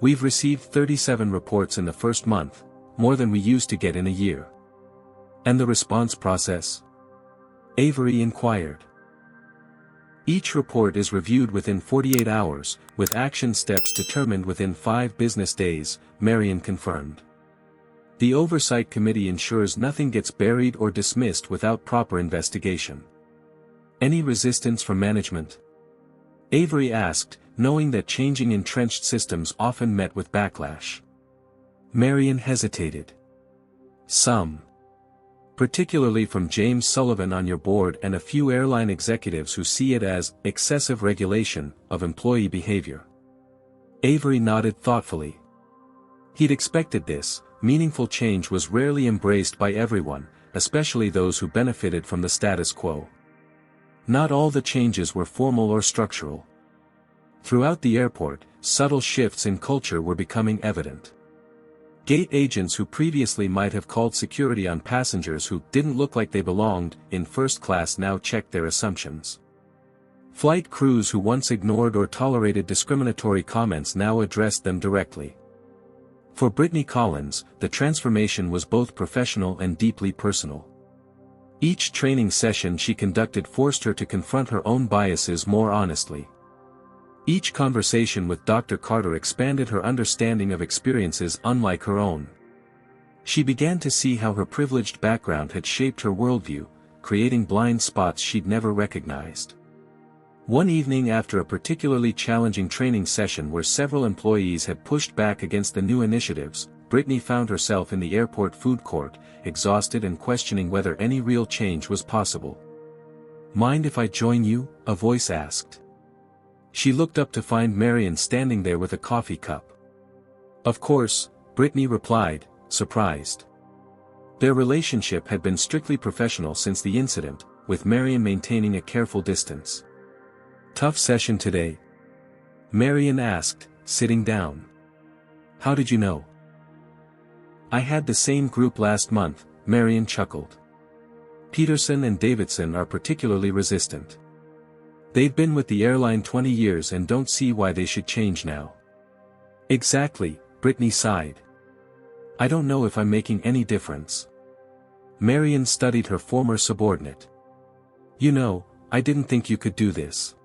"We've received 37 reports in the first month, more than we used to get in a year." "And the response process?" Avery inquired. "Each report is reviewed within 48 hours, with action steps determined within 5 business days," Marion confirmed. "The Oversight Committee ensures nothing gets buried or dismissed without proper investigation." "Any resistance from management?" Avery asked, knowing that changing entrenched systems often met with backlash. Marion hesitated. "Some. Particularly from James Sullivan on your board and a few airline executives who see it as excessive regulation of employee behavior." Avery nodded thoughtfully. He'd expected this. Meaningful change was rarely embraced by everyone, especially those who benefited from the status quo. Not all the changes were formal or structural. Throughout the airport, subtle shifts in culture were becoming evident. Gate agents who previously might have called security on passengers who didn't look like they belonged in first class now checked their assumptions. Flight crews who once ignored or tolerated discriminatory comments now addressed them directly. For Brittany Collins, the transformation was both professional and deeply personal. Each training session she conducted forced her to confront her own biases more honestly. Each conversation with Dr. Carter expanded her understanding of experiences unlike her own. She began to see how her privileged background had shaped her worldview, creating blind spots she'd never recognized. One evening after a particularly challenging training session where several employees had pushed back against the new initiatives, Brittany found herself in the airport food court, exhausted and questioning whether any real change was possible. "Mind if I join you?" a voice asked. She looked up to find Marion standing there with a coffee cup. "Of course," Brittany replied, surprised. Their relationship had been strictly professional since the incident, with Marion maintaining a careful distance. "Tough session today?" Marion asked, sitting down. "How did you know?" "I had the same group last month," Marion chuckled. "Peterson and Davidson are particularly resistant. They've been with the airline 20 years and don't see why they should change now." "Exactly," Brittany sighed. "I don't know if I'm making any difference." Marion studied her former subordinate. "You know, I didn't think you could do this.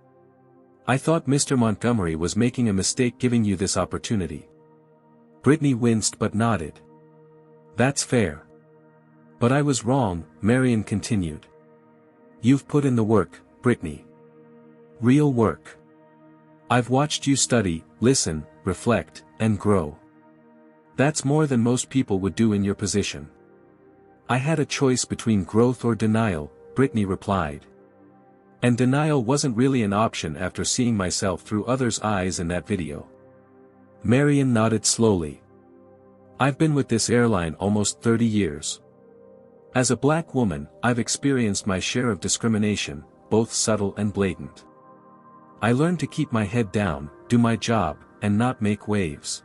I thought Mr. Montgomery was making a mistake giving you this opportunity." Brittany winced but nodded. "That's fair. But I was wrong," Marion continued. "You've put in the work, Brittany. Real work. I've watched you study, listen, reflect, and grow. That's more than most people would do in your position." "I had a choice between growth or denial," Brittany replied. "And denial wasn't really an option after seeing myself through others' eyes in that video." Marion nodded slowly. "I've been with this airline almost 30 years. As a black woman, I've experienced my share of discrimination, both subtle and blatant. I learned to keep my head down, do my job, and not make waves."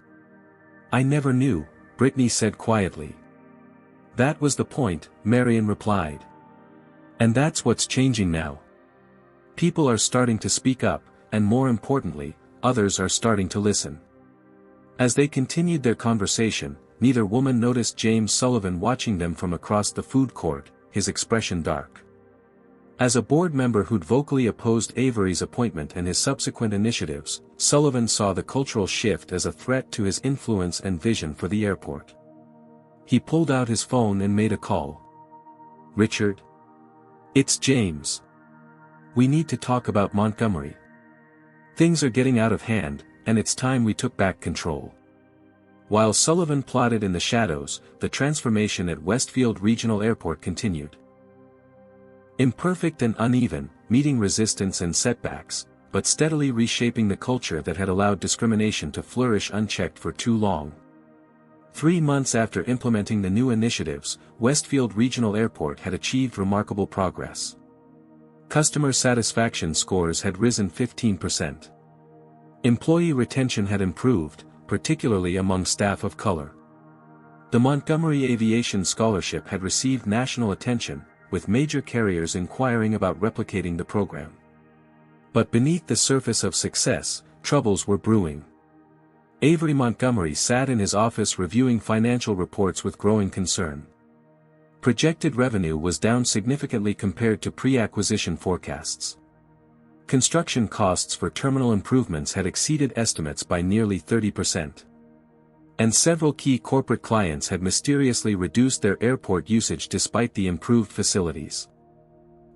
"I never knew," Brittany said quietly. "That was the point," Marion replied. "And that's what's changing now. People are starting to speak up, and more importantly, others are starting to listen." As they continued their conversation, neither woman noticed James Sullivan watching them from across the food court, his expression dark. As a board member who'd vocally opposed Avery's appointment and his subsequent initiatives, Sullivan saw the cultural shift as a threat to his influence and vision for the airport. He pulled out his phone and made a call. "Richard? It's James. We need to talk about Montgomery. Things are getting out of hand, and it's time we took back control." While Sullivan plotted in the shadows, the transformation at Westfield Regional Airport continued. Imperfect and uneven, meeting resistance and setbacks, but steadily reshaping the culture that had allowed discrimination to flourish unchecked for too long. 3 months after implementing the new initiatives, Westfield Regional Airport had achieved remarkable progress. Customer satisfaction scores had risen 15%. Employee retention had improved, particularly among staff of color. The Montgomery Aviation Scholarship had received national attention, with major carriers inquiring about replicating the program. But beneath the surface of success, troubles were brewing. Avery Montgomery sat in his office reviewing financial reports with growing concern. Projected revenue was down significantly compared to pre-acquisition forecasts. Construction costs for terminal improvements had exceeded estimates by nearly 30%. And several key corporate clients had mysteriously reduced their airport usage despite the improved facilities.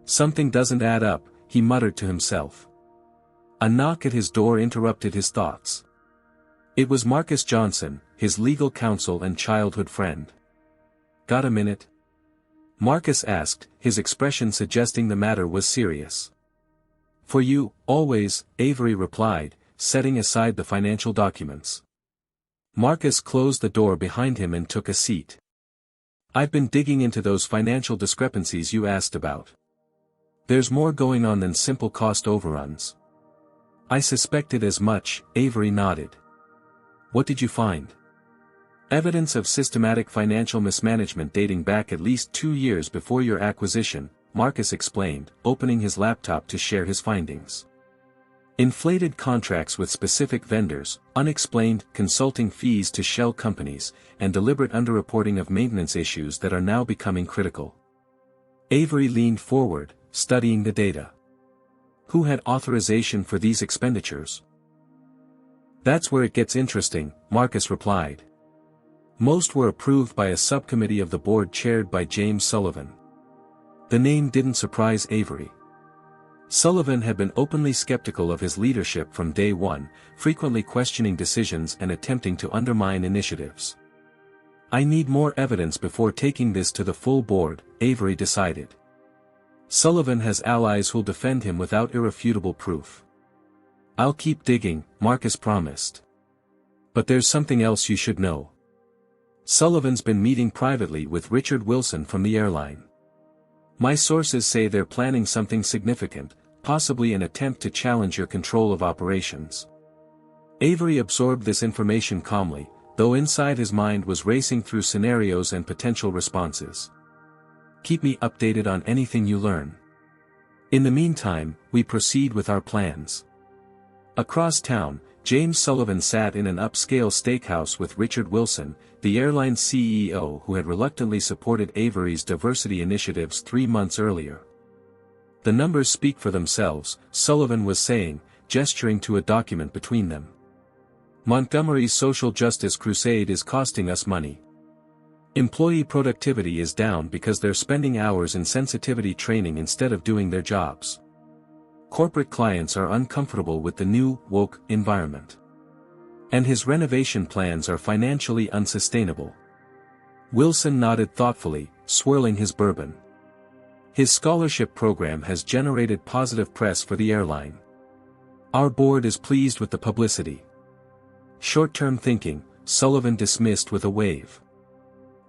Something doesn't add up, he muttered to himself. A knock at his door interrupted his thoughts. It was Marcus Johnson, his legal counsel and childhood friend. "Got a minute?" Marcus asked, his expression suggesting the matter was serious. "For you, always," Avery replied, setting aside the financial documents. Marcus closed the door behind him and took a seat. "I've been digging into those financial discrepancies you asked about. There's more going on than simple cost overruns." "I suspected as much," Avery nodded. "What did you find?" "Evidence of systematic financial mismanagement dating back at least 2 years before your acquisition," Marcus explained, opening his laptop to share his findings. "Inflated contracts with specific vendors, unexplained consulting fees to shell companies, and deliberate underreporting of maintenance issues that are now becoming critical." Avery leaned forward, studying the data. "Who had authorization for these expenditures?" "That's where it gets interesting," Marcus replied. "Most were approved by a subcommittee of the board chaired by James Sullivan." The name didn't surprise Avery. Sullivan had been openly skeptical of his leadership from day one, frequently questioning decisions and attempting to undermine initiatives. "I need more evidence before taking this to the full board," Avery decided. "Sullivan has allies who'll defend him without irrefutable proof." "I'll keep digging," Marcus promised. "But there's something else you should know. Sullivan's been meeting privately with Richard Wilson from the airline. My sources say they're planning something significant, possibly an attempt to challenge your control of operations." Avery absorbed this information calmly, though inside his mind was racing through scenarios and potential responses. "Keep me updated on anything you learn. In the meantime, we proceed with our plans." Across town, James Sullivan sat in an upscale steakhouse with Richard Wilson, the airline's CEO who had reluctantly supported Avery's diversity initiatives 3 months earlier. "The numbers speak for themselves," Sullivan was saying, gesturing to a document between them. "Montgomery's social justice crusade is costing us money. Employee productivity is down because they're spending hours in sensitivity training instead of doing their jobs. Corporate clients are uncomfortable with the new, woke, environment. And his renovation plans are financially unsustainable." Wilson nodded thoughtfully, swirling his bourbon. "His scholarship program has generated positive press for the airline. Our board is pleased with the publicity." "Short-term thinking," Sullivan dismissed with a wave.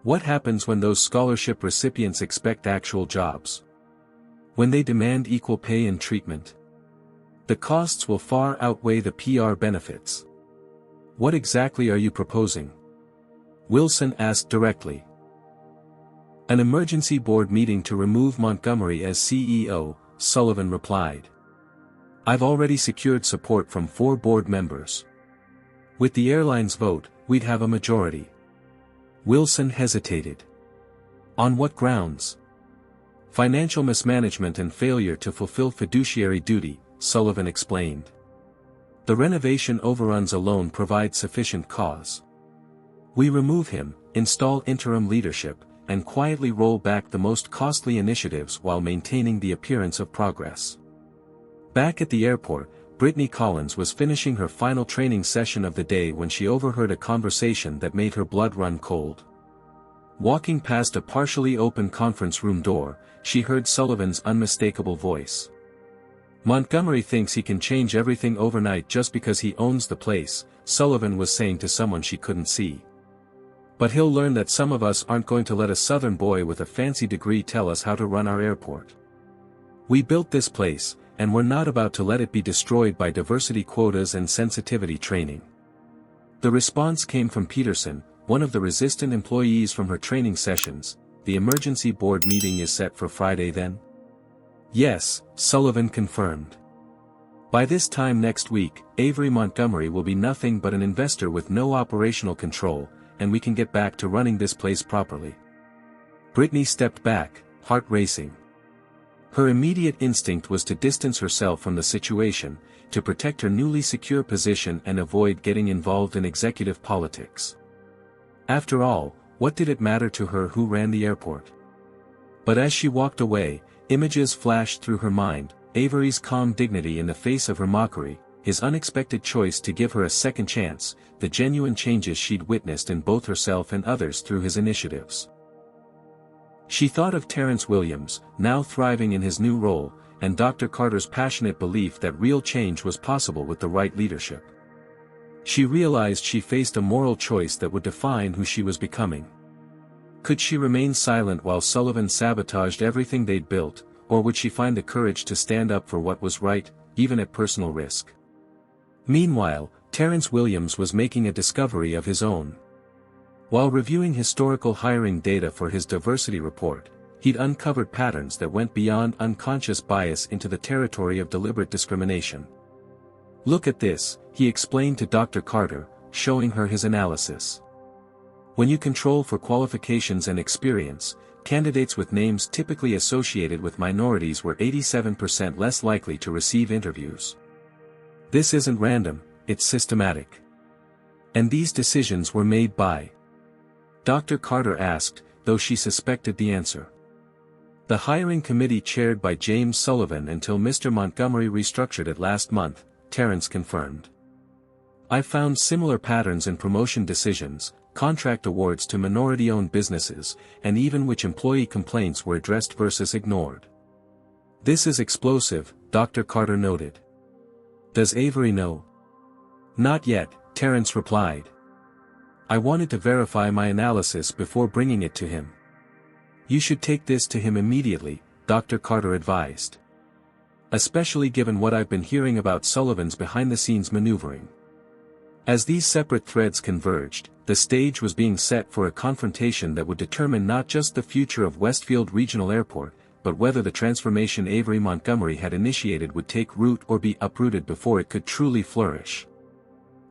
"What happens when those scholarship recipients expect actual jobs? When they demand equal pay and treatment? The costs will far outweigh the PR benefits." "What exactly are you proposing?" Wilson asked directly. "An emergency board meeting to remove Montgomery as CEO," Sullivan replied. "I've already secured support from 4 board members. With the airline's vote, we'd have a majority." Wilson hesitated. "On what grounds?" "Financial mismanagement and failure to fulfill fiduciary duty," Sullivan explained. "The renovation overruns alone provide sufficient cause. We remove him, install interim leadership, and quietly roll back the most costly initiatives while maintaining the appearance of progress." Back at the airport, Brittany Collins was finishing her final training session of the day when she overheard a conversation that made her blood run cold. Walking past a partially open conference room door, she heard Sullivan's unmistakable voice. "Montgomery thinks he can change everything overnight just because he owns the place," Sullivan was saying to someone she couldn't see. "But he'll learn that some of us aren't going to let a southern boy with a fancy degree tell us how to run our airport." We built this place, and we're not about to let it be destroyed by diversity quotas and sensitivity training." The response came from Peterson, one of the resistant employees from her training sessions. "The emergency board meeting is set for Friday then?" "Yes," Sullivan confirmed. "By this time next week, Avery Montgomery will be nothing but an investor with no operational control, and we can get back to running this place properly." Brittany stepped back, heart racing. Her immediate instinct was to distance herself from the situation, to protect her newly secure position and avoid getting involved in executive politics. After all, what did it matter to her who ran the airport? But as she walked away, images flashed through her mind: Avery's calm dignity in the face of her mockery, his unexpected choice to give her a second chance, the genuine changes she'd witnessed in both herself and others through his initiatives. She thought of Terrence Williams, now thriving in his new role, and Dr. Carter's passionate belief that real change was possible with the right leadership. She realized she faced a moral choice that would define who she was becoming. Could she remain silent while Sullivan sabotaged everything they'd built, or would she find the courage to stand up for what was right, even at personal risk? Meanwhile, Terrence Williams was making a discovery of his own. While reviewing historical hiring data for his diversity report, he'd uncovered patterns that went beyond unconscious bias into the territory of deliberate discrimination. "Look at this," he explained to Dr. Carter, showing her his analysis. "When you control for qualifications and experience, candidates with names typically associated with minorities were 87% less likely to receive interviews. This isn't random, it's systematic. And these decisions were made by..." Dr. Carter asked, though she suspected the answer. "The hiring committee chaired by James Sullivan until Mr. Montgomery restructured it last month," Terrence confirmed. "I found similar patterns in promotion decisions, contract awards to minority-owned businesses, and even which employee complaints were addressed versus ignored." "This is explosive," Dr. Carter noted. "Does Avery know?" "Not yet," Terrence replied. "I wanted to verify my analysis before bringing it to him." "You should take this to him immediately," Dr. Carter advised. "Especially given what I've been hearing about Sullivan's behind-the-scenes maneuvering." As these separate threads converged, the stage was being set for a confrontation that would determine not just the future of Westfield Regional Airport, but whether the transformation Avery Montgomery had initiated would take root or be uprooted before it could truly flourish.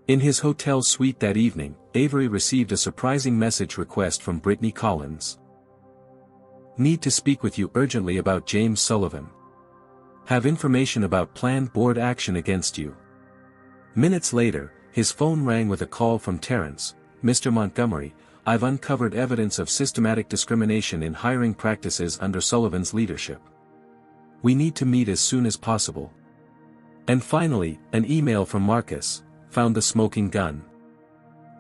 In his hotel suite that evening, Avery received a surprising message request from Brittany Collins. "Need to speak with you urgently about James Sullivan. Have information about planned board action against you." Minutes later, his phone rang with a call from Terrence. "Mr. Montgomery, I've uncovered evidence of systematic discrimination in hiring practices under Sullivan's leadership. We need to meet as soon as possible." And finally, an email from Marcus, "Found the smoking gun.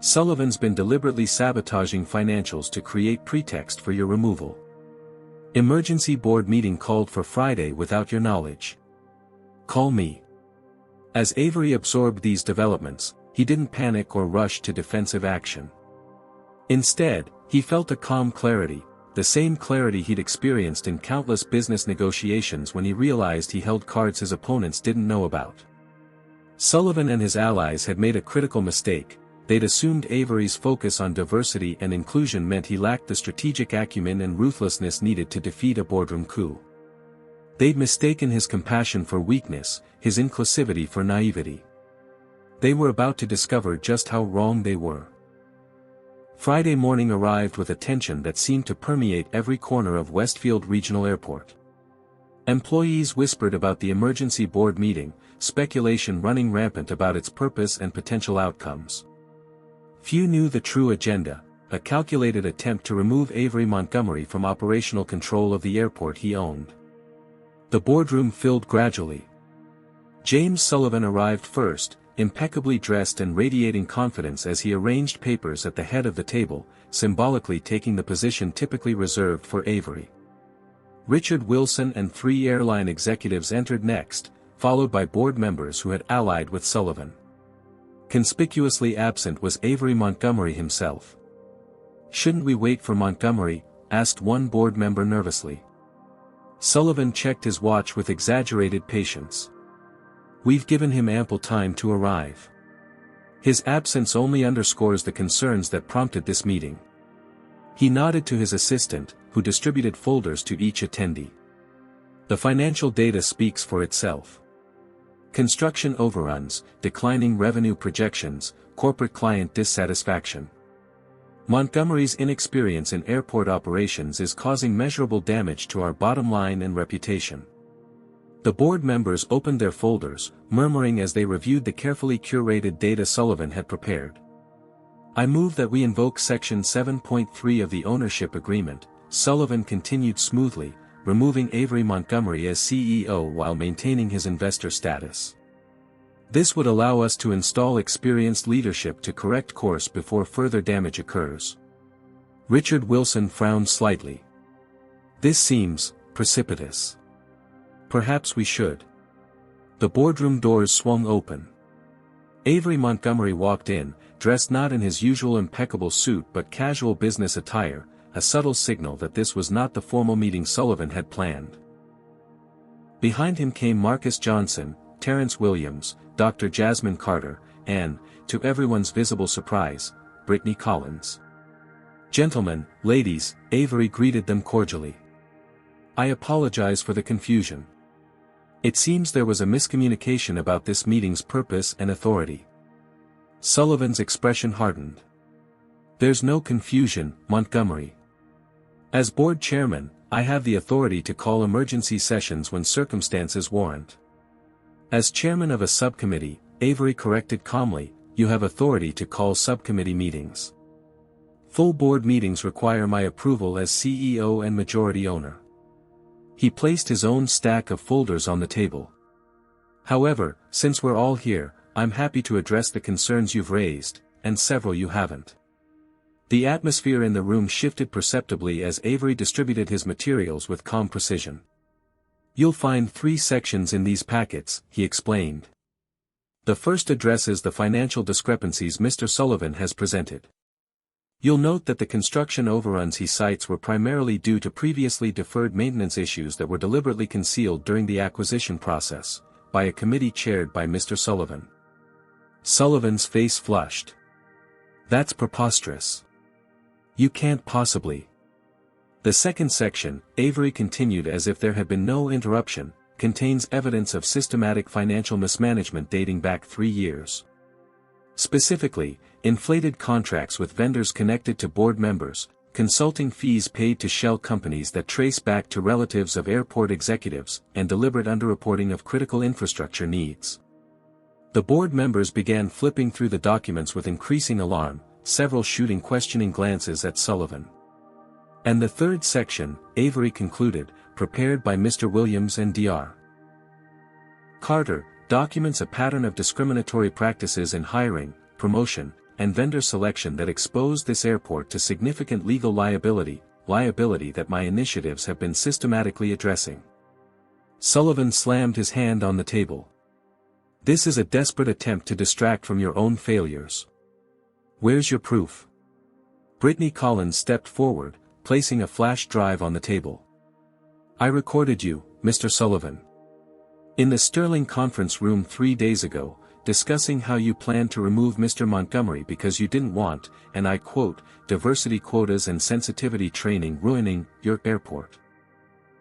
Sullivan's been deliberately sabotaging financials to create pretext for your removal. Emergency board meeting called for Friday without your knowledge. Call me." As Avery absorbed these developments, he didn't panic or rush to defensive action. Instead, he felt a calm clarity, the same clarity he'd experienced in countless business negotiations when he realized he held cards his opponents didn't know about. Sullivan and his allies had made a critical mistake. They'd assumed Avery's focus on diversity and inclusion meant he lacked the strategic acumen and ruthlessness needed to defeat a boardroom coup. They'd mistaken his compassion for weakness, his inclusivity for naivety. They were about to discover just how wrong they were. Friday morning arrived with a tension that seemed to permeate every corner of Westfield Regional Airport. Employees whispered about the emergency board meeting, speculation running rampant about its purpose and potential outcomes. Few knew the true agenda, a calculated attempt to remove Avery Montgomery from operational control of the airport he owned. The boardroom filled gradually. James Sullivan arrived first, impeccably dressed and radiating confidence as he arranged papers at the head of the table, symbolically taking the position typically reserved for Avery. Richard Wilson and 3 airline executives entered next, followed by board members who had allied with Sullivan. Conspicuously absent was Avery Montgomery himself. "Shouldn't we wait for Montgomery?" asked one board member nervously. Sullivan checked his watch with exaggerated patience. We've given him ample time to arrive. His absence only underscores the concerns that prompted this meeting. He nodded to his assistant, who distributed folders to each attendee. The financial data speaks for itself. Construction overruns, declining revenue projections, corporate client dissatisfaction. Montgomery's inexperience in airport operations is causing measurable damage to our bottom line and reputation. The board members opened their folders, murmuring as they reviewed the carefully curated data Sullivan had prepared. I move that we invoke Section 7.3 of the Ownership Agreement, Sullivan continued smoothly, removing Avery Montgomery as CEO while maintaining his investor status. This would allow us to install experienced leadership to correct course before further damage occurs. Richard Wilson frowned slightly. This seems precipitous. Perhaps we should. The boardroom doors swung open. Avery Montgomery walked in, dressed not in his usual impeccable suit but casual business attire, a subtle signal that this was not the formal meeting Sullivan had planned. Behind him came Marcus Johnson, Terrence Williams, Dr. Jasmine Carter, and, to everyone's visible surprise, Brittany Collins. Gentlemen, ladies, Avery greeted them cordially. I apologize for the confusion. It seems there was a miscommunication about this meeting's purpose and authority. Sullivan's expression hardened. There's no confusion, Montgomery. As board chairman, I have the authority to call emergency sessions when circumstances warrant. As chairman of a subcommittee, Avery corrected calmly, you have authority to call subcommittee meetings. Full board meetings require my approval as CEO and majority owner. He placed his own stack of folders on the table. However, since we're all here, I'm happy to address the concerns you've raised, and several you haven't. The atmosphere in the room shifted perceptibly as Avery distributed his materials with calm precision. You'll find 3 sections in these packets, he explained. The first addresses the financial discrepancies Mr. Sullivan has presented. You'll note that the construction overruns he cites were primarily due to previously deferred maintenance issues that were deliberately concealed during the acquisition process, by a committee chaired by Mr. Sullivan. Sullivan's face flushed. That's preposterous. You can't possibly. The second section, Avery continued as if there had been no interruption, contains evidence of systematic financial mismanagement dating back 3 years. Specifically, inflated contracts with vendors connected to board members, consulting fees paid to shell companies that trace back to relatives of airport executives, and deliberate underreporting of critical infrastructure needs. The board members began flipping through the documents with increasing alarm, several shooting questioning glances at Sullivan. And the third section, Avery concluded, prepared by Mr. Williams and Dr. Carter, documents a pattern of discriminatory practices in hiring, promotion, and vendor selection that exposed this airport to significant legal liability that my initiatives have been systematically addressing. Sullivan slammed his hand on the table. This is a desperate attempt to distract from your own failures. Where's your proof? Brittany Collins stepped forward, placing a flash drive on the table. I recorded you, Mr. Sullivan. In the Sterling conference room 3 days ago, discussing how you planned to remove Mr. Montgomery because you didn't want, and I quote, diversity quotas and sensitivity training ruining your airport.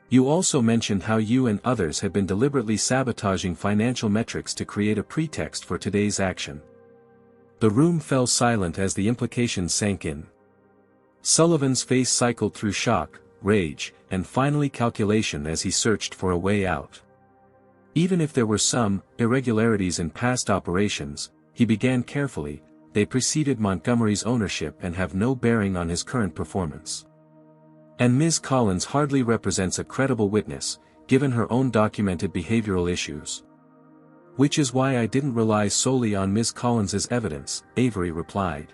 You also mentioned how you and others had been deliberately sabotaging financial metrics to create a pretext for today's action. The room fell silent as the implications sank in. Sullivan's face cycled through shock, rage, and finally calculation as he searched for a way out. Even if there were some irregularities in past operations, he began carefully, they preceded Montgomery's ownership and have no bearing on his current performance. And Ms. Collins hardly represents a credible witness, given her own documented behavioral issues. Which is why I didn't rely solely on Ms. Collins's evidence, Avery replied.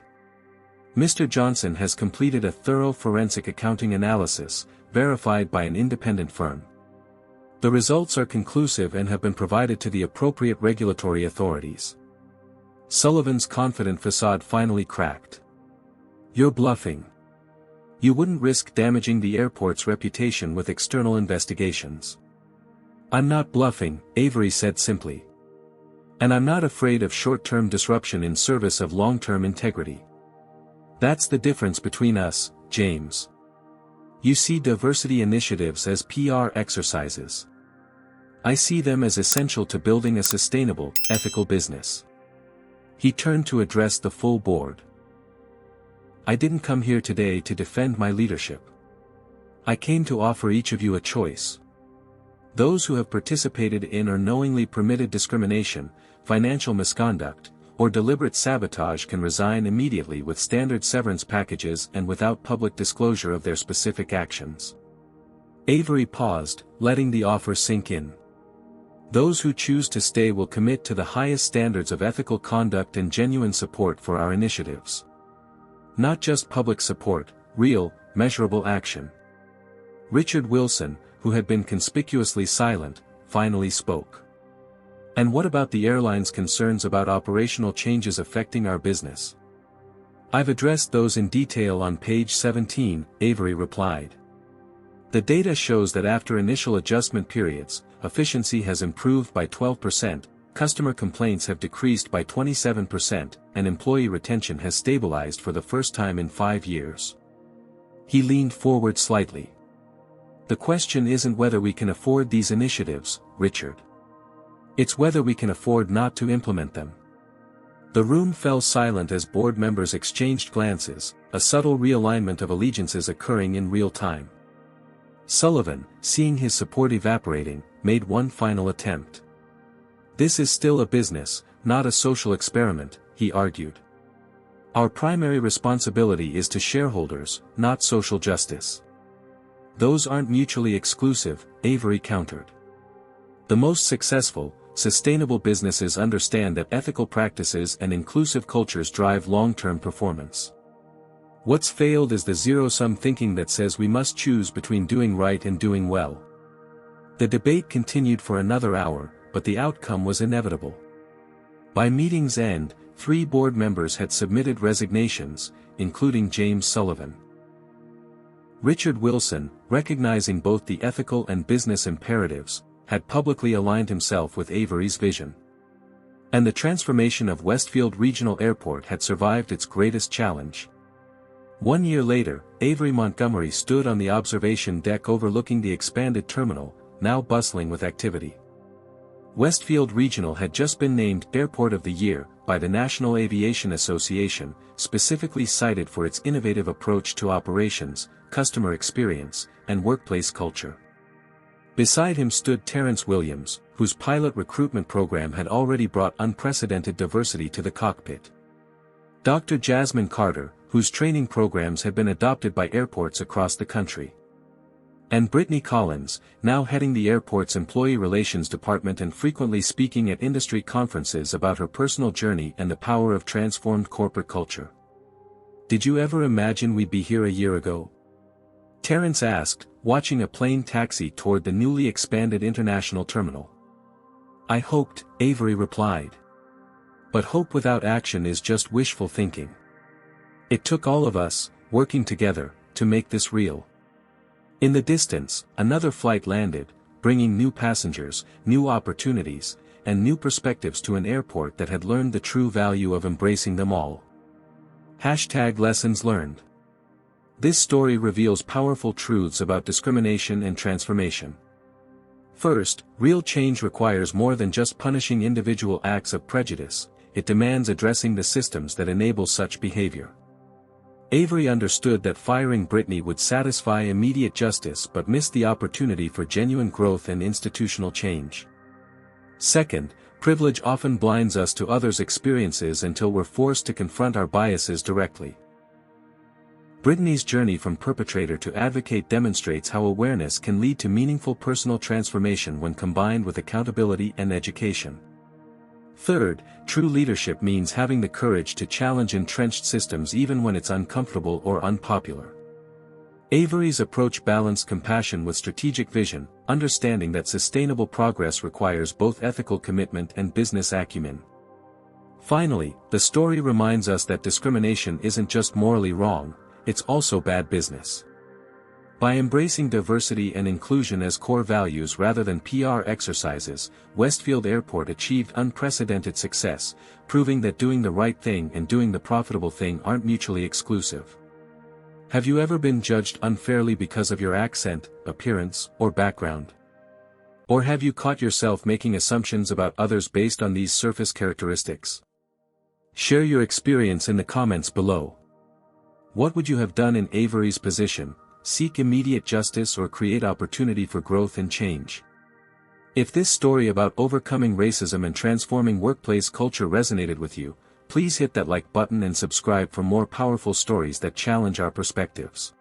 Mr. Johnson has completed a thorough forensic accounting analysis, verified by an independent firm. The results are conclusive and have been provided to the appropriate regulatory authorities. Sullivan's confident facade finally cracked. You're bluffing. You wouldn't risk damaging the airport's reputation with external investigations. I'm not bluffing, Avery said simply. And I'm not afraid of short-term disruption in service of long-term integrity. That's the difference between us, James. You see diversity initiatives as PR exercises. I see them as essential to building a sustainable, ethical business. He turned to address the full board. I didn't come here today to defend my leadership. I came to offer each of you a choice. Those who have participated in or knowingly permitted discrimination, financial misconduct, or deliberate sabotage can resign immediately with standard severance packages and without public disclosure of their specific actions. Avery paused, letting the offer sink in. Those who choose to stay will commit to the highest standards of ethical conduct and genuine support for our initiatives. Not just public support, real, measurable action. Richard Wilson, who had been conspicuously silent, finally spoke. And what about the airline's concerns about operational changes affecting our business? I've addressed those in detail on page 17, Avery replied. The data shows that after initial adjustment periods, efficiency has improved by 12%, customer complaints have decreased by 27%, and employee retention has stabilized for the first time in 5 years. He leaned forward slightly. The question isn't whether we can afford these initiatives, Richard. It's whether we can afford not to implement them. The room fell silent as board members exchanged glances, a subtle realignment of allegiances occurring in real time. Sullivan, seeing his support evaporating, made one final attempt. This is still a business, not a social experiment, he argued. Our primary responsibility is to shareholders, not social justice. Those aren't mutually exclusive, Avery countered. The most successful, sustainable businesses understand that ethical practices and inclusive cultures drive long-term performance. What's failed is the zero-sum thinking that says we must choose between doing right and doing well. The debate continued for another hour, but the outcome was inevitable. By meeting's end, 3 board members had submitted resignations, including James Sullivan. Richard Wilson, recognizing both the ethical and business imperatives, had publicly aligned himself with Avery's vision. And the transformation of Westfield Regional Airport had survived its greatest challenge. 1 year later, Avery Montgomery stood on the observation deck overlooking the expanded terminal, now bustling with activity. Westfield Regional had just been named Airport of the Year by the National Aviation Association, specifically cited for its innovative approach to operations, customer experience, and workplace culture. Beside him stood Terrence Williams, whose pilot recruitment program had already brought unprecedented diversity to the cockpit. Dr. Jasmine Carter, whose training programs had been adopted by airports across the country. And Brittany Collins, now heading the airport's employee relations department and frequently speaking at industry conferences about her personal journey and the power of transformed corporate culture. Did you ever imagine we'd be here a year ago? Terrence asked, watching a plane taxi toward the newly expanded international terminal. I hoped, Avery replied. But hope without action is just wishful thinking. It took all of us, working together, to make this real. In the distance, another flight landed, bringing new passengers, new opportunities, and new perspectives to an airport that had learned the true value of embracing them all. #Lessons learned. This story reveals powerful truths about discrimination and transformation. First, real change requires more than just punishing individual acts of prejudice, it demands addressing the systems that enable such behavior. Avery understood that firing Brittany would satisfy immediate justice but missed the opportunity for genuine growth and institutional change. Second, privilege often blinds us to others' experiences until we're forced to confront our biases directly. Brittany's journey from perpetrator to advocate demonstrates how awareness can lead to meaningful personal transformation when combined with accountability and education. Third, true leadership means having the courage to challenge entrenched systems even when it's uncomfortable or unpopular. Avery's approach balanced compassion with strategic vision, understanding that sustainable progress requires both ethical commitment and business acumen. Finally, the story reminds us that discrimination isn't just morally wrong, it's also bad business. By embracing diversity and inclusion as core values rather than PR exercises, Westfield Airport achieved unprecedented success, proving that doing the right thing and doing the profitable thing aren't mutually exclusive. Have you ever been judged unfairly because of your accent, appearance, or background? Or have you caught yourself making assumptions about others based on these surface characteristics? Share your experience in the comments below. What would you have done in Avery's position? Seek immediate justice or create opportunity for growth and change? If this story about overcoming racism and transforming workplace culture resonated with you, please hit that like button and subscribe for more powerful stories that challenge our perspectives.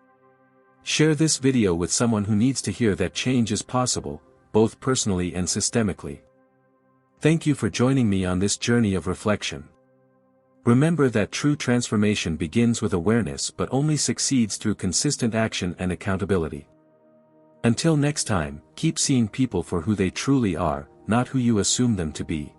Share this video with someone who needs to hear that change is possible, both personally and systemically. Thank you for joining me on this journey of reflection. Remember that true transformation begins with awareness but only succeeds through consistent action and accountability. Until next time, keep seeing people for who they truly are, not who you assume them to be.